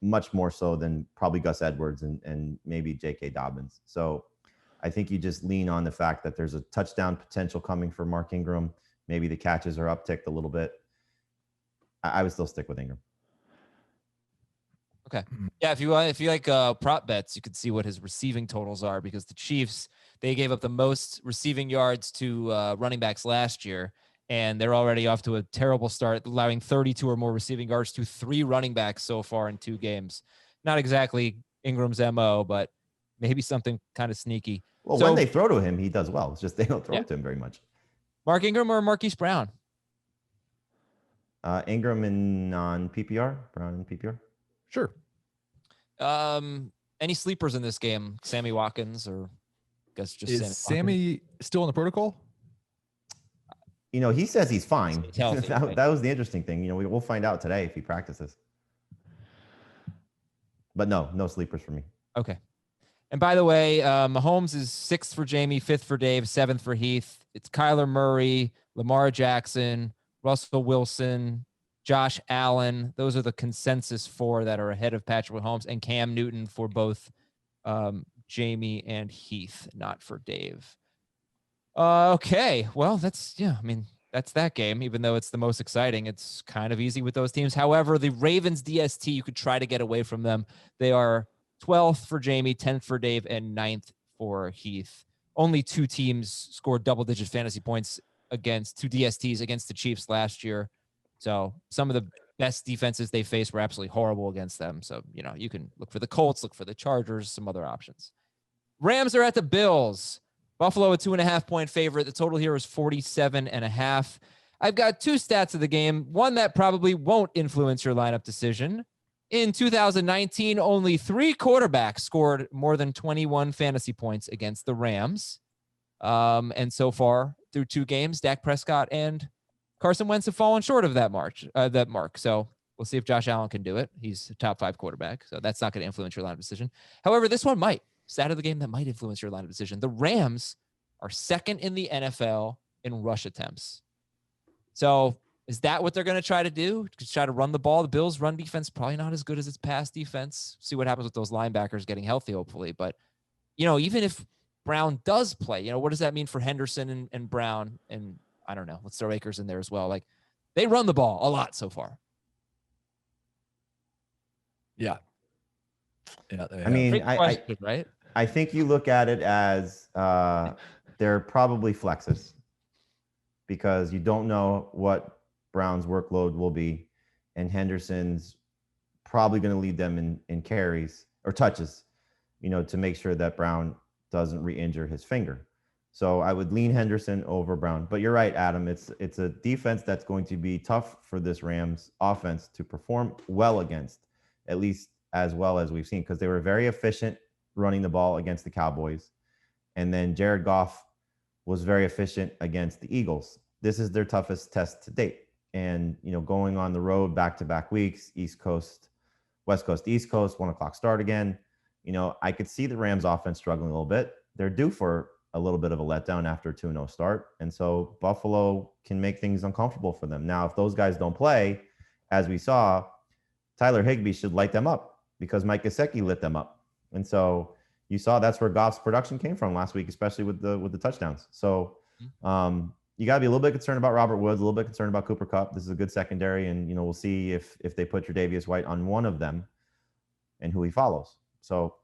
much more so than probably Gus Edwards and maybe J.K. Dobbins. So I think you just lean on the fact that there's a touchdown potential coming for Mark Ingram. Maybe the catches are upticked a little bit. I would still stick with Ingram. Okay. Yeah, if you like prop bets, you could see what his receiving totals are, because the Chiefs, they gave up the most receiving yards to running backs last year, and they're already off to a terrible start, allowing 32 or more receiving yards to 3 running backs so far in 2 games. Not exactly Ingram's MO, but maybe something kind of sneaky. Well, when they throw to him, he does well. It's just they don't throw to him very much. Mark Ingram or Marquise Brown? Ingram in non-PPR, Brown in PPR. Sure. Any sleepers in this game? Sammy Watkins, or I guess just Is Sammy still in the protocol? he says he's fine. He's healthy, that, right? that was the interesting thing. We'll find out today if he practices. But no sleepers for me. Okay. And by the way, Mahomes is 6th for Jamie, 5th for Dave, 7th for Heath. It's Kyler Murray, Lamar Jackson, Russell Wilson, Josh Allen. Those are the consensus 4 that are ahead of Patrick Mahomes, and Cam Newton for both Jamie and Heath, not for Dave. Okay. Well, that's that game. Even though it's the most exciting, it's kind of easy with those teams. However, the Ravens DST, you could try to get away from them. They are 12th for Jamie, 10th for Dave, and 9th for Heath. Only 2 teams scored double-digit fantasy points against 2 DSTs against the Chiefs last year. So some of the best defenses they faced were absolutely horrible against them. So, you can look for the Colts, look for the Chargers, some other options. Rams are at the Bills. Buffalo, a 2.5-point favorite. The total here is 47.5. I've got 2 stats of the game. One that probably won't influence your lineup decision. In 2019, only 3 quarterbacks scored more than 21 fantasy points against the Rams. And so far, through 2 games, Dak Prescott and Carson Wentz have fallen short of that mark. So we'll see if Josh Allen can do it. He's a top 5 quarterback, so that's not going to influence your lineup decision. However, this one might. Stat of the game that might influence your lineup decision. The Rams are 2nd in the NFL in rush attempts. So is that what they're going to try to do? Just try to run the ball? The Bills' run defense probably not as good as its pass defense. See what happens with those linebackers getting healthy, hopefully. But, even if Brown does play, what does that mean for Henderson and Brown? And I don't know. Let's throw Akers in there as well. Like, they run the ball a lot so far. Yeah. I mean, right? I think you look at it as they're probably flexes because you don't know what Brown's workload will be, and Henderson's probably going to lead them in carries or touches, to make sure that Brown doesn't re-injure his finger. So I would lean Henderson over Brown. But you're right, Adam. It's a defense that's going to be tough for this Rams offense to perform well against, at least as well as we've seen, because they were very efficient running the ball against the Cowboys. And then Jared Goff was very efficient against the Eagles. This is their toughest test to date. And, going on the road back-to-back weeks, East Coast, West Coast, East Coast, 1:00 start again. I could see the Rams offense struggling a little bit. They're due for a little bit of a letdown after a 2-0 start. And so Buffalo can make things uncomfortable for them. Now, if those guys don't play, as we saw, Tyler Higbee should light them up because Mike Gesicki lit them up. And so you saw that's where Goff's production came from last week, especially with the touchdowns. So you got to be a little bit concerned about Robert Woods, a little bit concerned about Cooper Kupp. This is a good secondary, and we'll see if they put Tre'Davious White on one of them and who he follows. So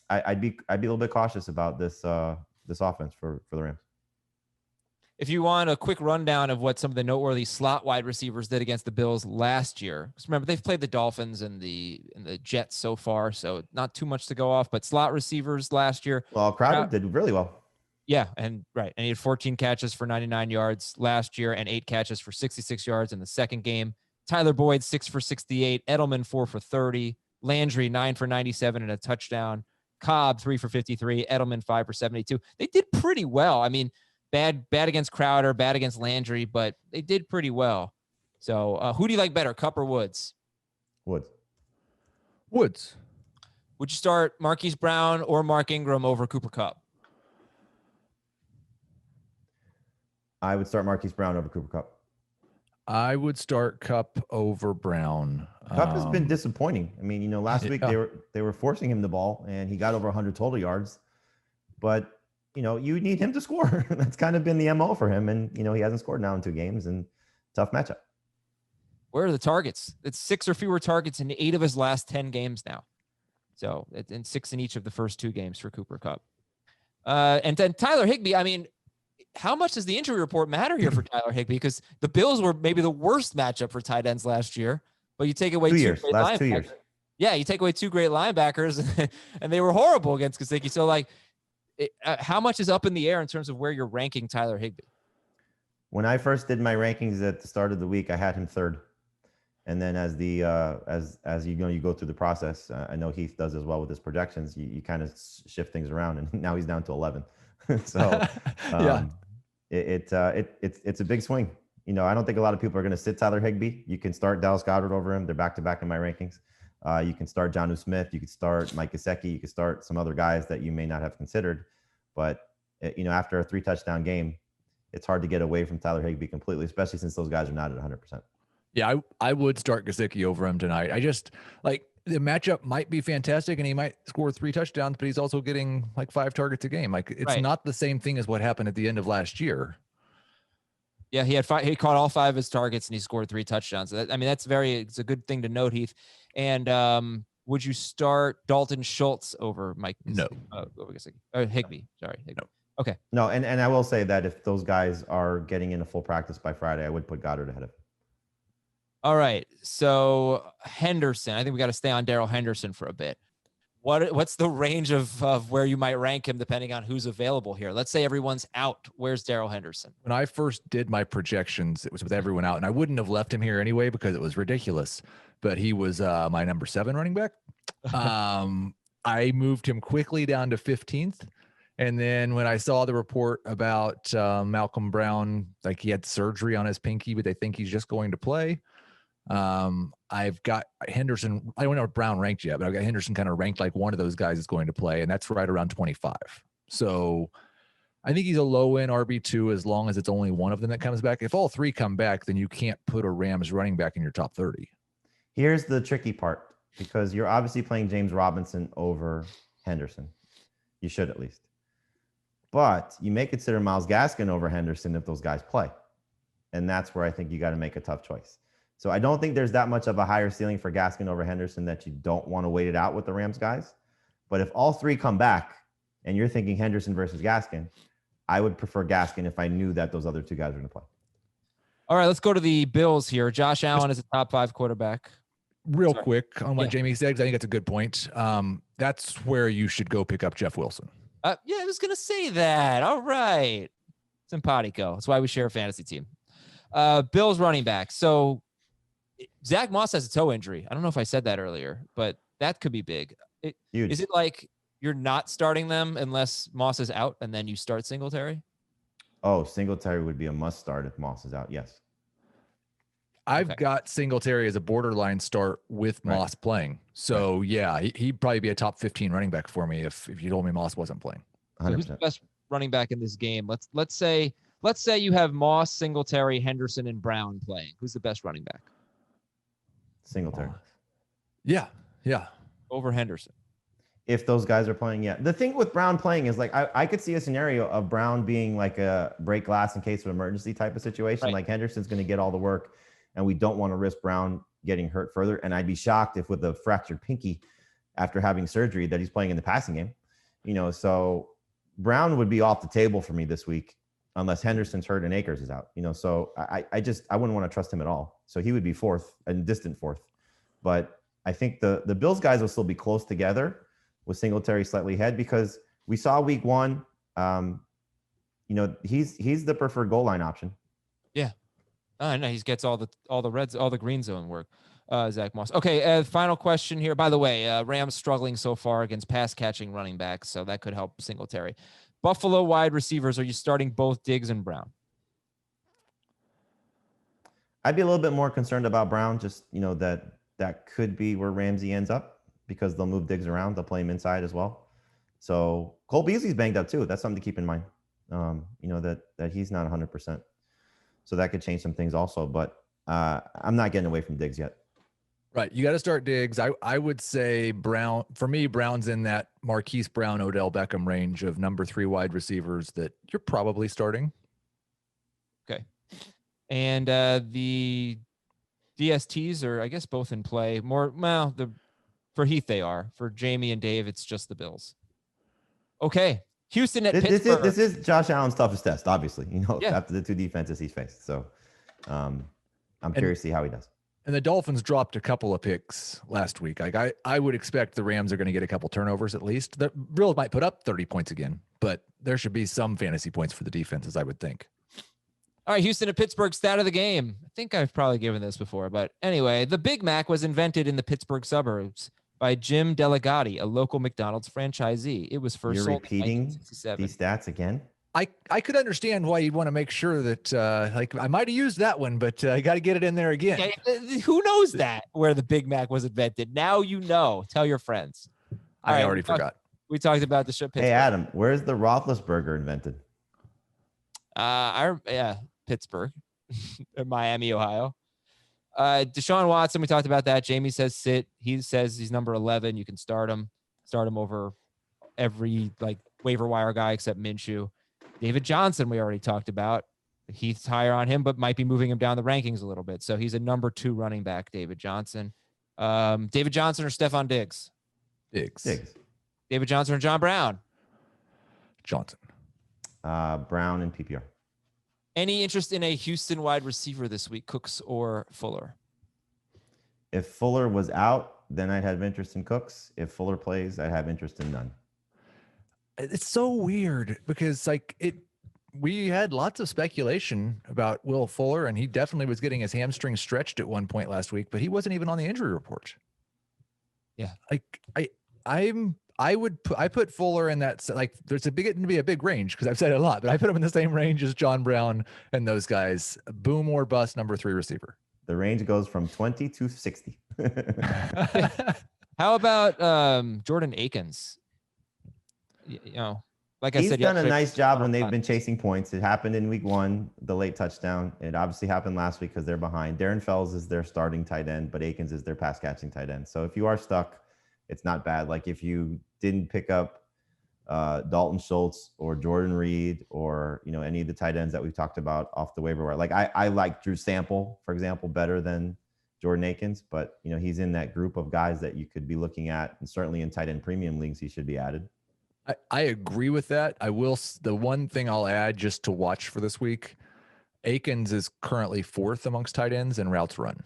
I'd be a little bit cautious about this offense for the Rams. If you want a quick rundown of what some of the noteworthy slot wide receivers did against the Bills last year, because remember they've played the Dolphins and the Jets so far, so not too much to go off. But slot receivers last year, well, Crowder did really well. Yeah, and he had 14 catches for 99 yards last year and 8 catches for 66 yards in the second game. Tyler Boyd 6 for 68, Edelman 4 for 30, Landry 9 for 97 and a touchdown, Cobb 3 for 53, Edelman 5 for 72. They did pretty well. I mean, bad against Crowder, bad against Landry, but they did pretty well. So who do you like better, Kupp or Woods? Woods. Would you start Marquise Brown or Mark Ingram over Cooper Kupp? I would start Marquise Brown over Cooper Kupp. I would start Kupp over Brown. Kupp has been disappointing. I mean, last week they were forcing him the ball, and he got over 100 total yards. But you need him to score. That's kind of been the MO for him, and he hasn't scored now in 2 games, and tough matchup. Where are the targets? It's 6 or fewer targets in 8 of his last 10 games now. So, and 6 in each of the first 2 games for Cooper Kupp. And then Tyler Higbee. I mean, how much does the injury report matter here for Tyler Higbee? Because the Bills were maybe the worst matchup for tight ends last year, but you take away 2 years. Last 2 years. Yeah, you take away 2 great linebackers, and they were horrible against Gesicki. So, how much is up in the air in terms of where you're ranking Tyler Higbee? When I first did my rankings at the start of the week, I had him 3rd. And then as you go through the process, I know Heath does as well with his projections. You kind of shift things around, and now he's down to 11. So, yeah. It's a big swing. I don't think a lot of people are going to sit Tyler Higbee. You can start Dallas Goedert over him. They're back-to-back in my rankings. You can start Jonnu Smith. You could start Mike Gesicki. You could start some other guys that you may not have considered. But, after a 3-touchdown game, it's hard to get away from Tyler Higbee completely, especially since those guys are not at 100%. Yeah, I would start Gesicki over him tonight. I just the matchup might be fantastic and he might score 3 touchdowns, but he's also getting 5 targets a game. It's not the same thing as what happened at the end of last year. Yeah, he had 5. He caught all 5 of his targets and he scored 3 touchdowns. So it's a good thing to note, Heath. And would you start Dalton Schultz over Mike? No. Higbee. Sorry. Higbee. No. Okay. No, and I will say that if those guys are getting into full practice by Friday, I would put Goddard ahead of him. All right. So Henderson, I think we got to stay on Darrell Henderson for a bit. What's the range of where you might rank him depending on who's available here? Let's say everyone's out. Where's Darrell Henderson? When I first did my projections, it was with everyone out, and I wouldn't have left him here anyway because it was ridiculous. But he was my number 7 running back. I moved him quickly down to 15th. And then when I saw the report about Malcolm Brown, he had surgery on his pinky, but they think he's just going to play. I've got Henderson. I don't know if Brown ranked yet, but I've got Henderson kind of ranked like one of those guys is going to play, and that's right around 25. So I think he's a low end RB2 as long as it's only one of them that comes back. If all 3 come back, then you can't put a Rams running back in your top 30. Here's the tricky part, because you're obviously playing James Robinson over Henderson. You should at least. But you may consider Myles Gaskin over Henderson if those guys play. And that's where I think you got to make a tough choice. So I don't think there's that much of a higher ceiling for Gaskin over Henderson that you don't want to wait it out with the Rams guys. But if all 3 come back and you're thinking Henderson versus Gaskin, I would prefer Gaskin if I knew that those other 2 guys were going to play. All right, let's go to the Bills here. Josh Allen is a top 5 quarterback. Real quick on what Jamie said, 'cause I think that's a good point. That's where you should go pick up Jeff Wilson. I was going to say that. All right. Simpatico. That's why we share a fantasy team. Bills running back. So Zach Moss has a toe injury. I don't know if I said that earlier, but that could be big. Is it like you're not starting them unless Moss is out and then you start Singletary? Oh, Singletary would be a must start if Moss is out. Yes. I've got Singletary as a borderline start with Moss playing. So he'd probably be a top 15 running back for me if you told me Moss wasn't playing. So who's the best running back in this game? Let's say you have Moss, Singletary, Henderson, and Brown playing. Who's the best running back? Singletary. Yeah. Over Henderson. If those guys are playing, yeah. The thing with Brown playing is I could see a scenario of Brown being like a break glass in case of emergency type of situation. Like Henderson's going to get all the work, and we don't want to risk Brown getting hurt further. And I'd be shocked if with a fractured pinky after having surgery that he's playing in the passing game. So Brown would be off the table for me this week unless Henderson's hurt and Akers is out. So I wouldn't want to trust him at all. So he would be 4th, a distant 4th. But I think the Bills guys will still be close together with Singletary slightly ahead because we saw week 1. He's the preferred goal line option. Yeah. I know he gets all the green zone work. Zach Moss. Okay. Final question here. By the way, Rams struggling so far against pass catching running backs, so that could help Singletary. Buffalo wide receivers. Are you starting both Diggs and Brown? I'd be a little bit more concerned about Brown. Just that could be where Ramsey ends up because they'll move Diggs around. They'll play him inside as well. So Cole Beasley's banged up too. That's something to keep in mind. That he's not 100%. So that could change some things also. But I'm not getting away from Diggs yet. Right. You got to start Diggs. I would say Brown, for me, Brown's in that Marquise Brown, Odell Beckham range of number 3 wide receivers that you're probably starting. Okay. And the DSTs are, I guess, both in play. For Heath, they are. For Jamie and Dave, it's just the Bills. Okay. Houston at Pittsburgh. This is Josh Allen's toughest test, obviously, after the 2 defenses he's faced. So I'm curious to see how he does. And the Dolphins dropped a couple of picks last week. I would expect the Rams are going to get a couple turnovers at least. The Bills might put up 30 points again, but there should be some fantasy points for the defenses, I would think. All right, Houston at Pittsburgh, stat of the game. I think I've probably given this before, but anyway, the Big Mac was invented in the Pittsburgh suburbs by Jim Delegati, a local McDonald's franchisee. It was first sold in 1967. These stats again? I could understand why you'd want to make sure that like I might have used that one, but I got to get it in there again. Yeah, who knows that where the Big Mac was invented? Now you know. Tell your friends. I already forgot. We talked about the show. Hey Adam, where's the Roethlisberger invented? Pittsburgh, Miami, Ohio. Deshaun Watson, we talked about that. Jamie says sit. He says he's number 11. You can start him over every like waiver wire guy except Minshew. David Johnson, we already talked about. Heath's higher on him, but might be moving him down the rankings a little bit. So he's a number 2 running back, David Johnson. David Johnson or Stephon Diggs? Diggs. David Johnson or John Brown? Johnson. Brown and PPR. Any interest in a Houston wide receiver this week, Cooks or Fuller? If Fuller was out, then I'd have interest in Cooks. If Fuller plays, I'd have interest in none. It's so weird because we had lots of speculation about Will Fuller, and he definitely was getting his hamstring stretched at one point last week, but he wasn't even on the injury report. Yeah. I put Fuller in that, like, there's going to be a big range because I've said it a lot, but I put him in the same range as John Brown and those guys. Boom or bust, number 3 receiver. The range goes from 20 to 60. How about Jordan Akins? Like I said, he's done a nice job when they've been chasing points. It happened in week 1, the late touchdown. It obviously happened last week because they're behind. Darren Fells is their starting tight end, but Akins is their pass catching tight end. So if you are stuck, it's not bad. Like if you didn't pick up Dalton Schultz or Jordan Reed or any of the tight ends that we've talked about off the waiver wire. Like I like Drew Sample, for example, better than Jordan Akins, but he's in that group of guys that you could be looking at, and certainly in tight end premium leagues, he should be added. I agree with that. The one thing I'll add just to watch for this week, Akins is currently 4th amongst tight ends in routes run.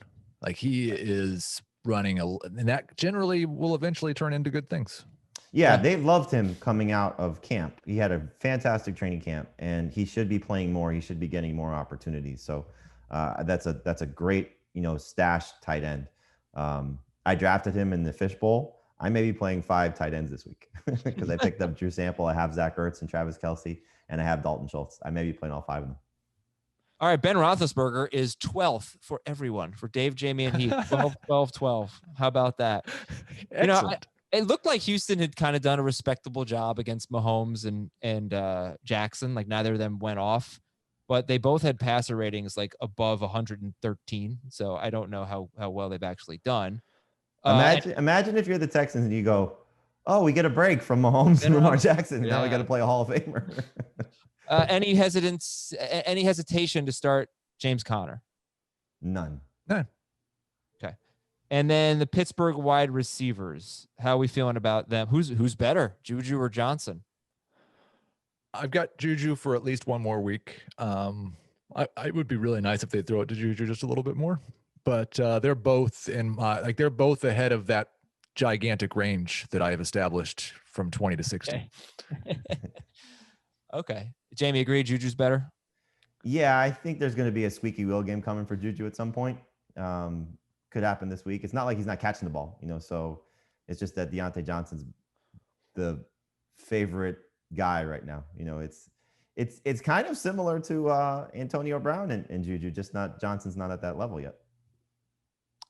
Like he is running and that generally will eventually turn into good things. Yeah, they've loved him coming out of camp. He had a fantastic training camp, and he should be playing more. He should be getting more opportunities. So that's a great stash tight end. I drafted him in the fishbowl. I may be playing 5 tight ends this week because I picked up Drew Sample. I have Zach Ertz and Travis Kelce, and I have Dalton Schultz. I may be playing all 5 of them. All right, Ben Roethlisberger is 12th for everyone, for Dave, Jamie, and Heath. 12. How about that? Excellent. It looked like Houston had kind of done a respectable job against Mahomes and Jackson. Like neither of them went off, but they both had passer ratings like above 113. So I don't know how well they've actually done. Imagine if you're the Texans and you go, oh, we get a break from Mahomes and Lamar Jackson. And now we got to play a Hall of Famer. Any hesitation to start James Conner? None. Okay. And then the Pittsburgh wide receivers, how are we feeling about them? Who's better, Juju or Johnson? I've got Juju for at least one more week. I would be really nice if they throw it to Juju just a little bit more, but they're both they're both ahead of that gigantic range that I have established from 20 to 60. Okay. Jamie, agree Juju's better? Yeah, I think there's going to be a squeaky wheel game coming for Juju at some point. Could happen this week. It's not like he's not catching the ball, so it's just that Deontay Johnson's the favorite guy right now. It's kind of similar to Antonio Brown and Juju, just Johnson's not at that level yet.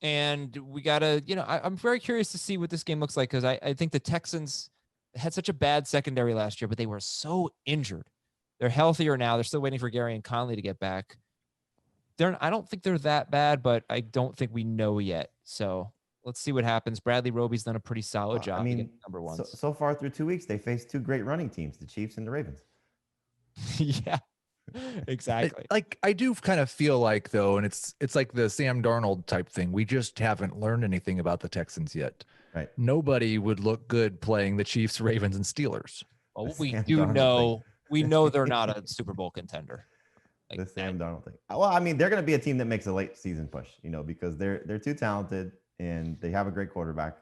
And we got to, I'm very curious to see what this game looks like because I think the Texans had such a bad secondary last year, but they were so injured. They're healthier now. They're still waiting for Gary and Conley to get back. I don't think they're that bad, but I don't think we know yet. So let's see what happens. Bradley Roby's done a pretty solid job. Number 1. So far through 2 weeks, they faced 2 great running teams, the Chiefs and the Ravens. Yeah, exactly. I do kind of feel like though, and it's like the Sam Darnold type thing. We just haven't learned anything about the Texans yet. Right. Nobody would look good playing the Chiefs, Ravens, and Steelers. Well, we know they're not a Super Bowl contender. The Sam Darnold thing. Well, they're going to be a team that makes a late season push, because they're too talented and they have a great quarterback.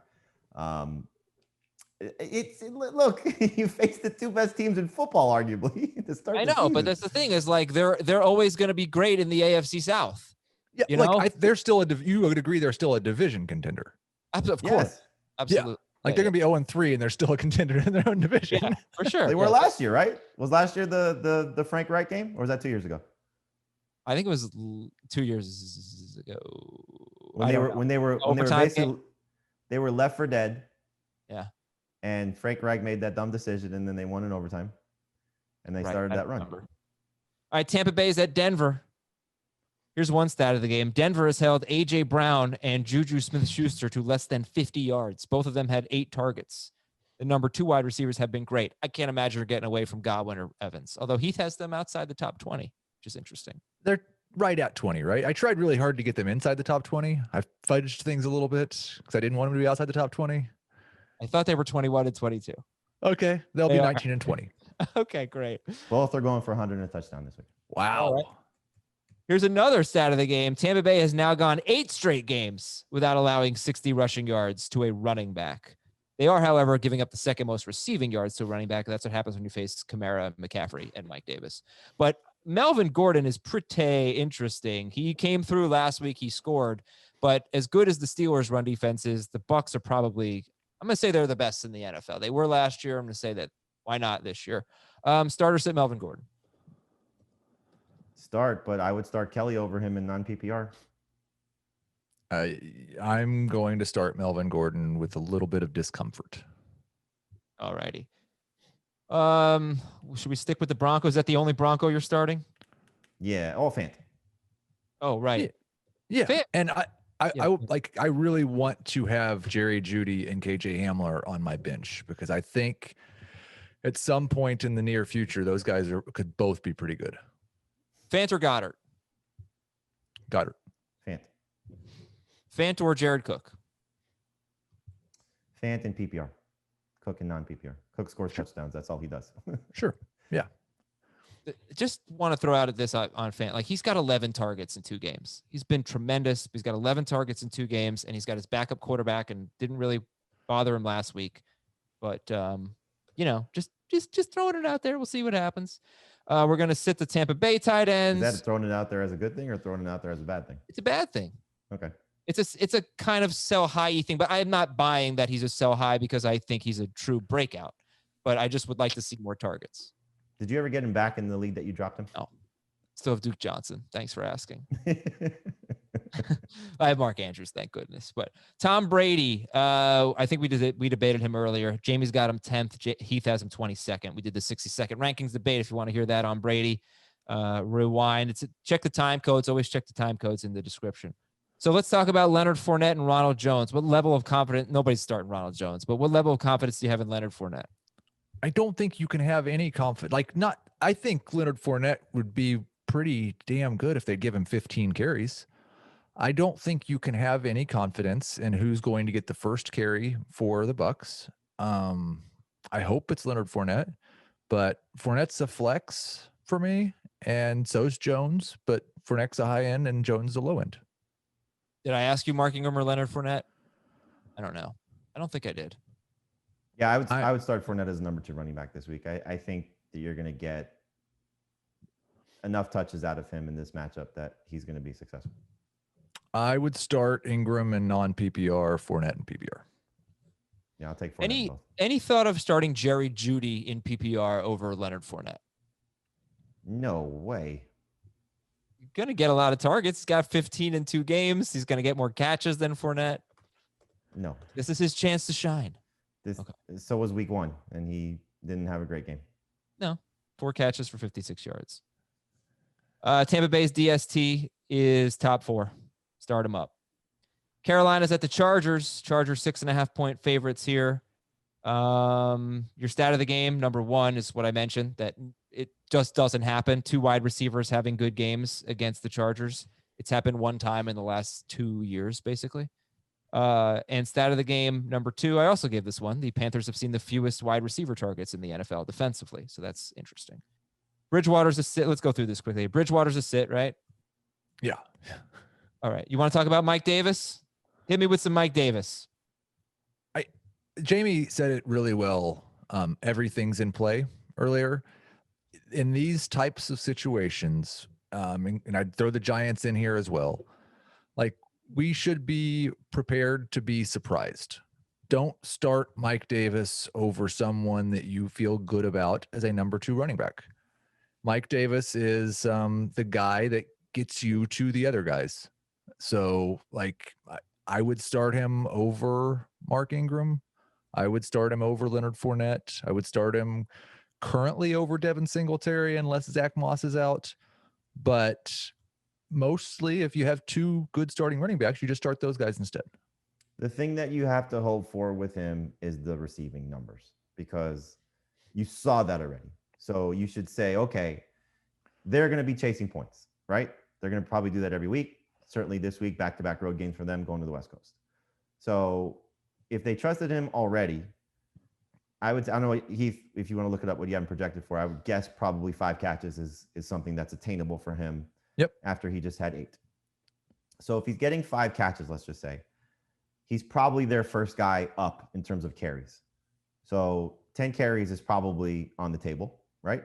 Look, you face the 2 best teams in football, arguably, to start. I know, but that's the thing is like they're always going to be great in the AFC South. Yeah, they're still you would agree they're still a division contender. Of course, yes. absolutely. Like they're gonna be 0-3 and they're still a contender in their own division. Yeah, for sure. They were last year, right? Was last year the Frank Reich game, or was that 2 years ago? I think it was 2 years ago. When they were basically they were left for dead. Yeah. And Frank Reich made that dumb decision, and then they won in overtime, and they started that run. All right, Tampa Bay is at Denver. Here's one stat of the game. Denver has held A.J. Brown and Juju Smith-Schuster to less than 50 yards. Both of them had 8 targets. The number 2 wide receivers have been great. I can't imagine they're getting away from Godwin or Evans, although Heath has them outside the top 20, which is interesting. They're right at 20, right? I tried really hard to get them inside the top 20. I fudged things a little bit because I didn't want them to be outside the top 20. I thought they were 21 and 22. Okay. They'll be 19 and 20. Okay, great. Both are going for 100 and a touchdown this week. Wow. Right. Here's another stat of the game. Tampa Bay has now gone 8 straight games without allowing 60 rushing yards to a running back. They are, however, giving up the second most receiving yards to a running back. That's what happens when you face Kamara, McCaffrey, and Mike Davis. But Melvin Gordon is pretty interesting. He came through last week. He scored. But as good as the Steelers' run defense is, the Bucs are probably, I'm going to say they're the best in the NFL. They were last year. I'm going to say that. Why not this year? Starter sit Melvin Gordon. Start, but I would start Kelley over him in non-PPR. I'm going to start Melvin Gordon with a little bit of discomfort. All righty. Should we stick with the Broncos? Is that the only Bronco you're starting? Yeah. Fant. Oh, right. Yeah. And I really want to have Jerry Jeudy and KJ Hamler on my bench because I think at some point in the near future, those guys could both be pretty good. Fant or Goddard? Goddard. Fant or Jared Cook? Fant and PPR. Cook and non-PPR. Cook scores touchdowns. That's all he does. Sure. Yeah. Just want to throw out at this on Fant. Like he's got 11 targets in 2 games. He's been tremendous. He's got 11 targets in 2 games, and he's got his backup quarterback and didn't really bother him last week. But, just throwing it out there. We'll see what happens. We're going to sit the Tampa Bay tight ends. Is that throwing it out there as a good thing or throwing it out there as a bad thing? It's a bad thing. Okay. It's a kind of sell high thing, but I'm not buying that he's a sell high because I think he's a true breakout. But I just would like to see more targets. Did you ever get him back in the league that you dropped him? No. Still have Duke Johnson. Thanks for asking. I have Mark Andrews, thank goodness. But Tom Brady, I think we debated him earlier. Jamie's got him 10th. Heath has him 22nd. We did the 60-second rankings debate. If you want to hear that on Brady, rewind. Check the time codes. Always check the time codes in the description. So let's talk about Leonard Fournette and Ronald Jones. What level of confidence? Nobody's starting Ronald Jones, but what level of confidence do you have in Leonard Fournette? I don't think you can have any confidence. I think Leonard Fournette would be pretty damn good if they'd give him 15 carries. I don't think you can have any confidence in who's going to get the first carry for the Bucs. I hope it's Leonard Fournette, but Fournette's a flex for me, and so's Jones, but Fournette's a high end and Jones is a low end. Did I ask you Mark Ingram or Leonard Fournette? I don't know. I don't think I did. Yeah, I would start Fournette as number 2 running back this week. I think that you're going to get enough touches out of him in this matchup that he's going to be successful. I would start Ingram and non-PPR, Fournette and PPR. Yeah, I'll take Fournette. Any thought of starting Jerry Jeudy in PPR over Leonard Fournette? No way. You're going to get a lot of targets. He's got 15 in 2 games. He's going to get more catches than Fournette. No. This is his chance to shine. So was week 1, and he didn't have a great game. No. 4 catches for 56 yards. Tampa Bay's DST is top 4. Start him up. Carolina's at the Chargers. Chargers 6.5-point favorites here. Your stat of the game, number 1, is what I mentioned, that it just doesn't happen. 2 wide receivers having good games against the Chargers. It's happened 1 time in the last 2 years, basically. And stat of the game, number 2, I also gave this one. The Panthers have seen the fewest wide receiver targets in the NFL defensively. So that's interesting. Bridgewater's a sit. Let's go through this quickly. Bridgewater's a sit, right? Yeah. All right. You want to talk about Mike Davis? Hit me with some Mike Davis. Jamie said it really well. Everything's in play earlier. In these types of situations, and I'd throw the Giants in here as well. Like, we should be prepared to be surprised. don't start Mike Davis over someone that you feel good about as a number 2 running back. Mike Davis is the guy that gets you to the other guys. So like I would start him over Mark Ingram. I would start him over Leonard Fournette. I would start him currently over Devin Singletary unless Zach Moss is out. But mostly if you have 2 good starting running backs, you just start those guys instead. The thing that you have to hope for with him is the receiving numbers, because you saw that already. So you should say, okay, they're going to be chasing points, right? They're going to probably do that every week. Certainly this week, back-to-back road games for them going to the West Coast. So if they trusted him already, I don't know, Heath, if you want to look it up, what you haven't projected for, I would guess probably 5 catches is something that's attainable for him. Yep. After he just had 8. So if he's getting 5 catches, let's just say, he's probably their first guy up in terms of carries. So 10 carries is probably on the table, right?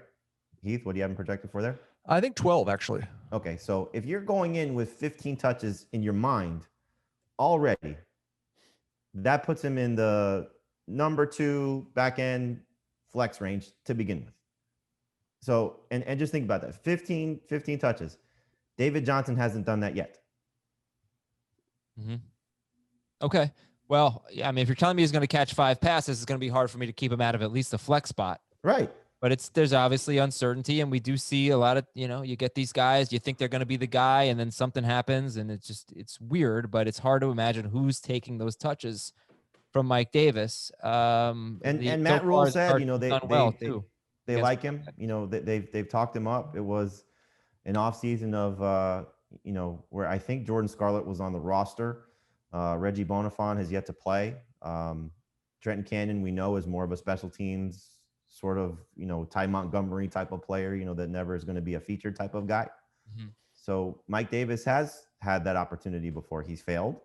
Heath, what do you have him projected for there? I think 12, actually. Okay, so if you're going in with 15 touches in your mind already, that puts him in the number 2 back end flex range to begin with. So, and just think about that. 15 touches. David Johnson hasn't done that yet. Mm-hmm. Okay. Well, yeah, I mean, if you're telling me he's going to catch 5 passes, it's going to be hard for me to keep him out of at least a flex spot. Right. But there's obviously uncertainty, and we do see a lot of, you get these guys, you think they're going to be the guy, and then something happens, and it's weird, but it's hard to imagine who's taking those touches from Mike Davis. And Matt Rule said, they Yes. like him. They've talked him up. It was an offseason of, where I think Jordan Scarlett was on the roster. Reggie Bonifant has yet to play. Trenton Cannon, we know, is more of a special teams sort of, Ty Montgomery type of player, that never is going to be a featured type of guy. Mm-hmm. So Mike Davis has had that opportunity before. He's failed,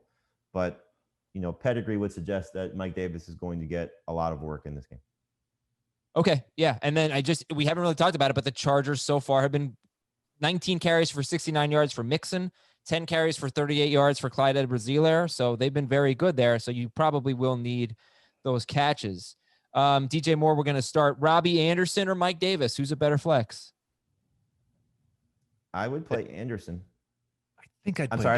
but, pedigree would suggest that Mike Davis is going to get a lot of work in this game. Okay. Yeah. And then we haven't really talked about it, but the Chargers so far have been 19 carries for 69 yards for Mixon, 10 carries for 38 yards for Clyde Edwards-Helaire. So they've been very good there. So you probably will need those catches. DJ Moore, we're going to start Robbie Anderson or Mike Davis. Who's a better flex? I would play Anderson. I'd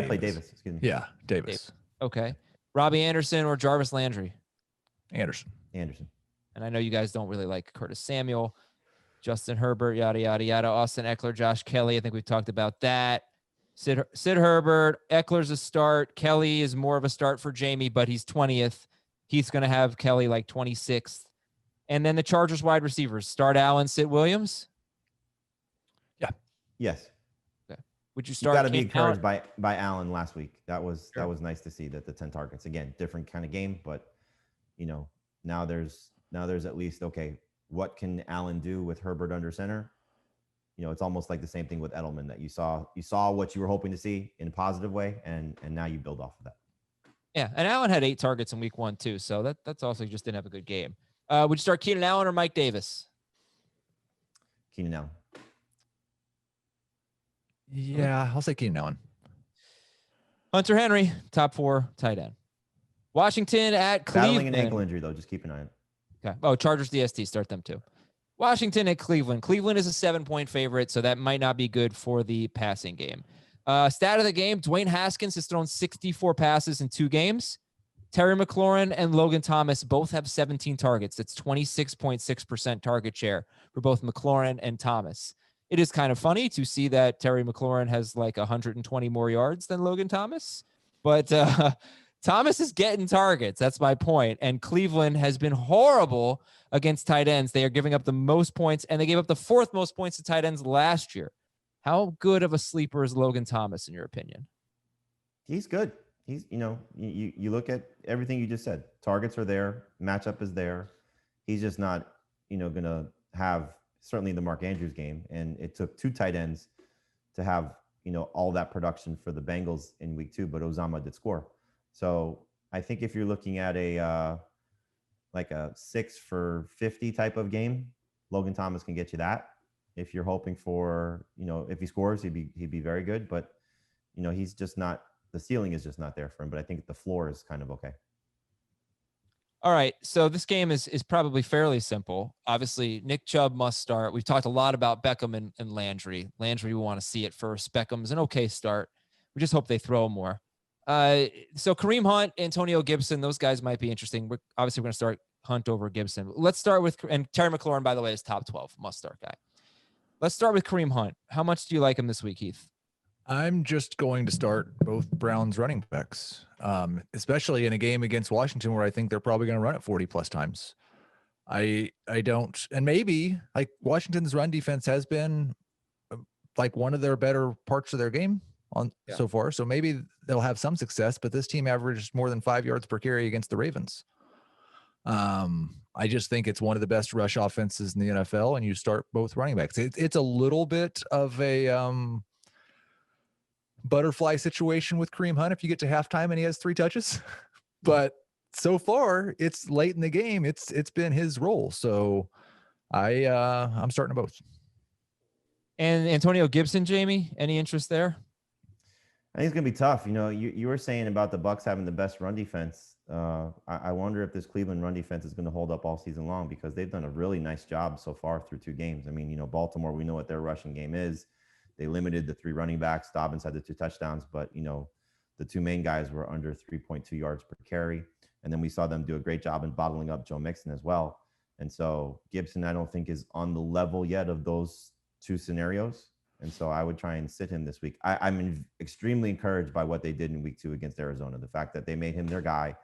play Davis. Excuse me. Yeah, Davis. Okay. Robbie Anderson or Jarvis Landry? Anderson. And I know you guys don't really like Curtis Samuel, Justin Herbert, yada, yada, yada. Austin Eckler, Josh Kelley. I think we've talked about that. Sid Herbert. Eckler's a start. Kelley is more of a start for Jamie, but he's 20th. Heath's going to have Kelley like 26th. And then the Chargers wide receivers. Start Allen, sit Williams? Yeah. Yes. Okay. Would you start? You got to be encouraged by Allen last week. That was nice to see that the 10 targets. Again, different kind of game, but now there's at least, okay, what can Allen do with Herbert under center? It's almost like the same thing with Edelman, that you saw what you were hoping to see in a positive way, and now you build off of that. Yeah, and Allen had 8 targets in week 1 too, so that's also just didn't have a good game. Would you start Keenan Allen or Mike Davis? Keenan Allen. Yeah, I'll say Keenan Allen. Hunter Henry, top 4 tight end. Washington at Cleveland. Battling an ankle injury though, just keep an eye on it. Okay. Oh, Chargers DST, start them too. Washington at Cleveland. Cleveland is a 7-point favorite, so that might not be good for the passing game. Stat of the game, Dwayne Haskins has thrown 64 passes in 2 games. Terry McLaurin and Logan Thomas both have 17 targets. That's 26.6% target share for both McLaurin and Thomas. It is kind of funny to see that Terry McLaurin has like 120 more yards than Logan Thomas, but Thomas is getting targets. That's my point. And Cleveland has been horrible against tight ends. They are giving up the most points, and they gave up the 4th most points to tight ends last year. How good of a sleeper is Logan Thomas, in your opinion? He's good. He's, you look at everything you just said. Targets are there. Matchup is there. He's just not, going to have, certainly in the Mark Andrews game. And it took 2 tight ends to have, all that production for the Bengals in week 2, but Uzomah did score. So I think if you're looking at like a 6 for 50 type of game, Logan Thomas can get you that. If you're hoping for, if he scores, he'd be very good. But, he's just not, the ceiling is just not there for him. But I think the floor is kind of okay. All right. So this game is probably fairly simple. Obviously, Nick Chubb must start. We've talked a lot about Beckham and Landry. Landry, we want to see it first. Beckham's an okay start. We just hope they throw more. So Kareem Hunt, Antonio Gibson, those guys might be interesting. We're going to start Hunt over Gibson. Let's start with, and Terry McLaurin, by the way, is top 12 must start guy. Let's start with Kareem Hunt. How much do you like him this week, Heath? I'm just going to start both Browns running backs, especially in a game against Washington where I think they're probably going to run it 40 plus times. I don't, and maybe like Washington's run defense has been like one of their better parts of their game so far. So maybe they'll have some success, but this team averaged more than 5 yards per carry against the Ravens. I just think it's one of the best rush offenses in the NFL, and you start both running backs. It's a little bit of a butterfly situation with Kareem Hunt if you get to halftime and he has 3 touches, but so far it's late in the game. It's been his role. So I'm starting to both. And Antonio Gibson, Jamie, any interest there? I think it's gonna be tough. You know, you were saying about the Bucs having the best run defense. I wonder if this Cleveland run defense is going to hold up all season long, because they've done a really nice job so far through 2 games. I mean, you know, Baltimore, we know what their rushing game is. They limited the 3 running backs. Dobbins had the 2 touchdowns, but, you know, the 2 main guys were under 3.2 yards per carry. And then we saw them do a great job in bottling up Joe Mixon as well. And so Gibson, I don't think, is on the level yet of those 2 scenarios. And so I would try and sit him this week. I'm extremely encouraged by what they did in week 2 against Arizona. The fact that they made him their guy.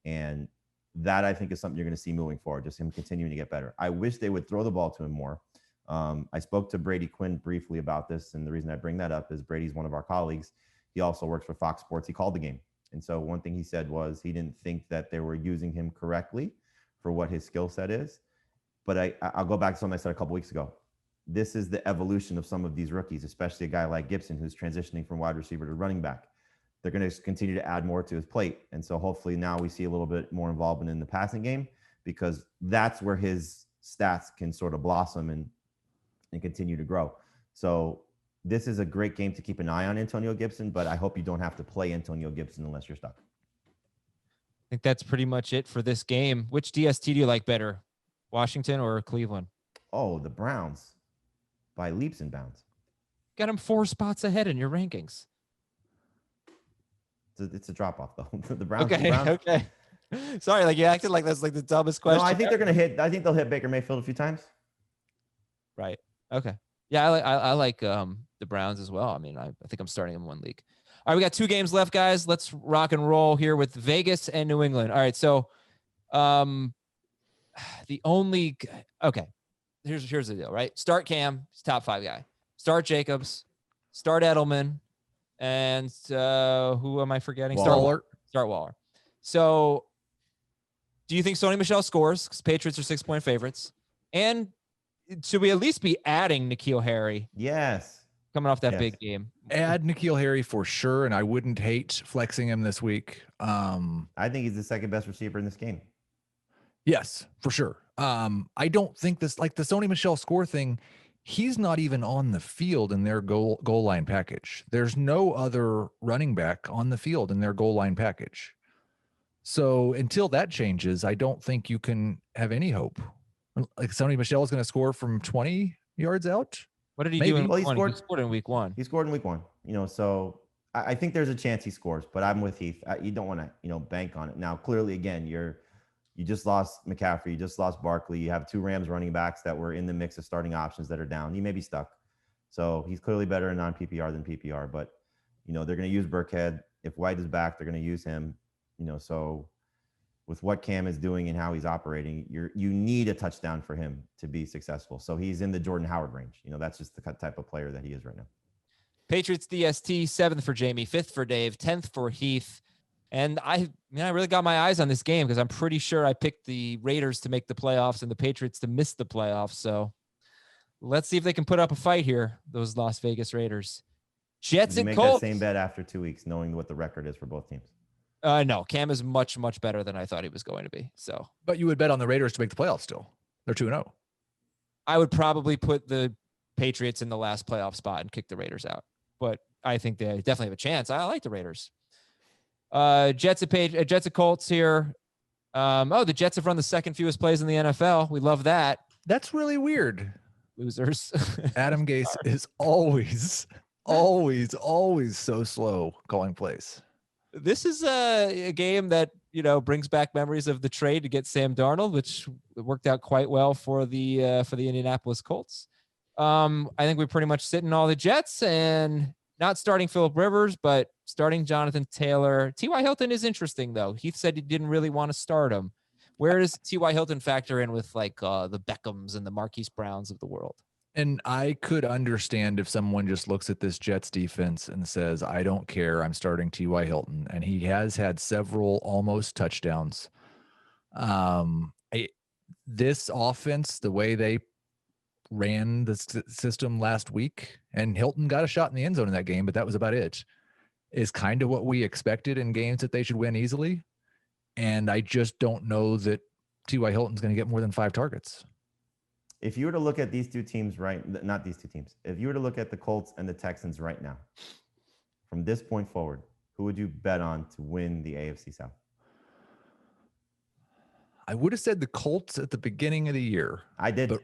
And that, I think, is something you're going to see moving forward, just him continuing to get better. I wish they would throw the ball to him more. I spoke to Brady Quinn briefly about this, and the reason I bring that up is Brady's one of our colleagues. He also works for Fox Sports. He called the game. And so one thing he said was he didn't think that they were using him correctly for what his skill set is. But I'll go back to something I said a couple weeks ago. This is the evolution of some of these rookies, especially a guy like Gibson, who's transitioning from wide receiver to running back. They're going to continue to add more to his plate. And so hopefully now we see a little bit more involvement in the passing game, because that's where his stats can sort of blossom and continue to grow. So this is a great game to keep an eye on Antonio Gibson, but I hope you don't have to play Antonio Gibson unless you're stuck. I think that's pretty much it for this game. Which DST do you like better, Washington or Cleveland? Oh, the Browns by leaps and bounds. Got them 4 spots ahead in your rankings. It's a drop off though. The Browns. Okay. The Browns, okay. Sorry, like you acted like that's like the dumbest question. No, I think they're going to hit. I think they'll hit Baker Mayfield a few times. Right. Okay. Yeah, I like the Browns as well. I mean, I think I'm starting in 1 league. All right, we got 2 games left, guys. Let's rock and roll here with Vegas and New England. All right, so the only here's the deal, right? Start Cam, he's top 5 guy. Start Jacobs, start Edelman. And who am I forgetting? Waller. Start Waller. So do you think Sony Michel scores? Because Patriots are 6-point favorites. And should we at least be adding N'Keal Harry? Yes. Coming off that big game. Add N'Keal Harry for sure, and I wouldn't hate flexing him this week. I think he's the 2nd best receiver in this game. Yes, for sure. I don't think this, like the Sony Michel score thing, he's not even on the field in their goal line package. There's no other running back on the field in their goal line package. So until that changes, I don't think you can have any hope. Like Sony Michel is going to score from 20 yards out. What did he Maybe. do in Well, week 1? He scored in week 1. He scored in week 1. You know, so I think there's a chance he scores, but I'm with Heath. You don't want to, you know, bank on it. Now, clearly, again, you just lost McCaffrey, you just lost Barkley. You have 2 Rams running backs that were in the mix of starting options that are down. You may be stuck. So he's clearly better in non-PPR than PPR, but, you know, they're going to use Burkhead. If White is back, they're going to use him, you know, so with what Cam is doing and how he's operating, you need a touchdown for him to be successful. So he's in the Jordan Howard range. You know, that's just the type of player that he is right now. Patriots DST, 7th for Jamie, 5th for Dave, 10th for Heath. And I really got my eyes on this game because I'm pretty sure I picked the Raiders to make the playoffs and the Patriots to miss the playoffs. So let's see if they can put up a fight here, those Las Vegas Raiders. Jets and Colts. That same bet after 2 weeks, knowing what the record is for both teams. No, Cam is much, much better than I thought he was going to be. So, but you would bet on the Raiders to make the playoffs still. They're 2-0. I would probably put the Patriots in the last playoff spot and kick the Raiders out. But I think they definitely have a chance. I like the Raiders. Jets and Colts here. The Jets have run the second fewest plays in the NFL. We love that. That's really weird. Losers. Adam Gase is always so slow calling plays. This is a game that, brings back memories of the trade to get Sam Darnold, which worked out quite well for the Indianapolis Colts. I think we're pretty much sitting all the Jets and not starting Phillip Rivers, but starting Jonathan Taylor. T.Y. Hilton is interesting, though. Heath said he didn't really want to start him. Where does T.Y. Hilton factor in with the Beckhams and the Marquise Browns of the world? And I could understand if someone just looks at this Jets defense and says, I don't care, I'm starting T.Y. Hilton. And he has had several almost touchdowns. This offense, the way they ran the system last week, and Hilton got a shot in the end zone in that game, but that was about it, is kind of what we expected in games that they should win easily. And I just don't know that T.Y. Hilton's going to get more than 5 targets. If you were to look at these two teams, not these two teams, if you were to look at the Colts and the Texans right now, from this point forward, who would you bet on to win the AFC South? I would have said the Colts at the beginning of the year. I did. But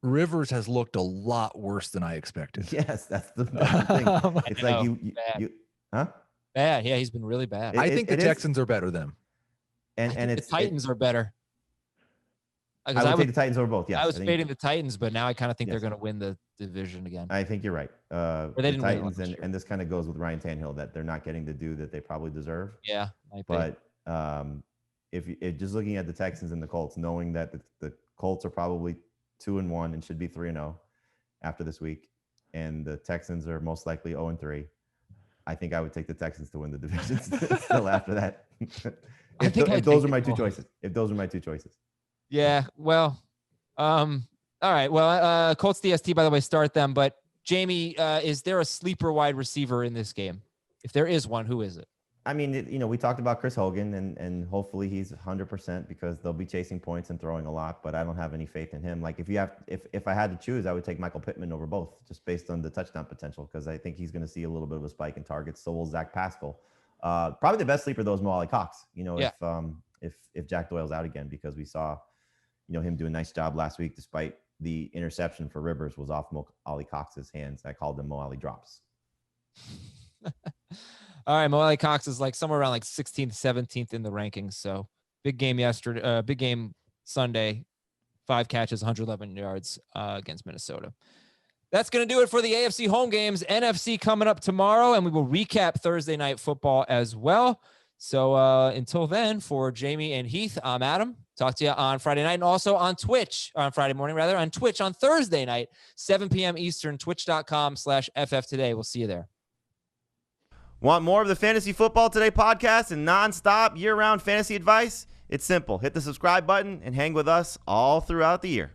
Rivers has looked a lot worse than I expected. Yes, that's the thing. It's like you huh? Bad. Yeah, he's been really bad. I think the Texans are better than them. And the Titans are better. I would take the Titans over both. Yes, I was fading the Titans, but now I kind of think they're going to win the division again. I think you're right. Or they didn't win Titans, and this kind of goes with Ryan Tannehill that they're not getting the due that they probably deserve. Yeah, but if just looking at the Texans and the Colts, knowing that the Colts are probably 2-1 and should be 3-0 after this week, and the Texans are most likely 0-3. I think I would take the Texans to win the division still after that. If those are my two choices. Yeah, well, all right. Well, Colts DST, by the way, start them. But Jamie, is there a sleeper wide receiver in this game? If there is one, who is it? I mean, we talked about Chris Hogan, and hopefully he's 100% because they'll be chasing points and throwing a lot. But I don't have any faith in him. Like if I had to choose, I would take Michael Pittman over both, just based on the touchdown potential, because I think he's going to see a little bit of a spike in targets. So will Zach Pascal. Probably the best sleeper though is Mo Ali Cox. If Jack Doyle's out again, because we saw him do a nice job last week, despite the interception for Rivers was off Mo Ali Cox's hands. I called them Mo Ali drops. All right, Mo Ali Cox is somewhere around 16th, 17th in the rankings. So big game yesterday, big game Sunday, 5 catches, 111 yards against Minnesota. That's going to do it for the AFC home games. NFC coming up tomorrow, and we will recap Thursday night football as well. So until then, for Jamie and Heath, I'm Adam. Talk to you on Friday night, and also on Twitch, on Friday morning, rather, on Twitch on Thursday night, 7 p.m. Eastern, twitch.com/FF Today. We'll see you there. Want more of the Fantasy Football Today podcast and nonstop year-round fantasy advice? It's simple. Hit the subscribe button and hang with us all throughout the year.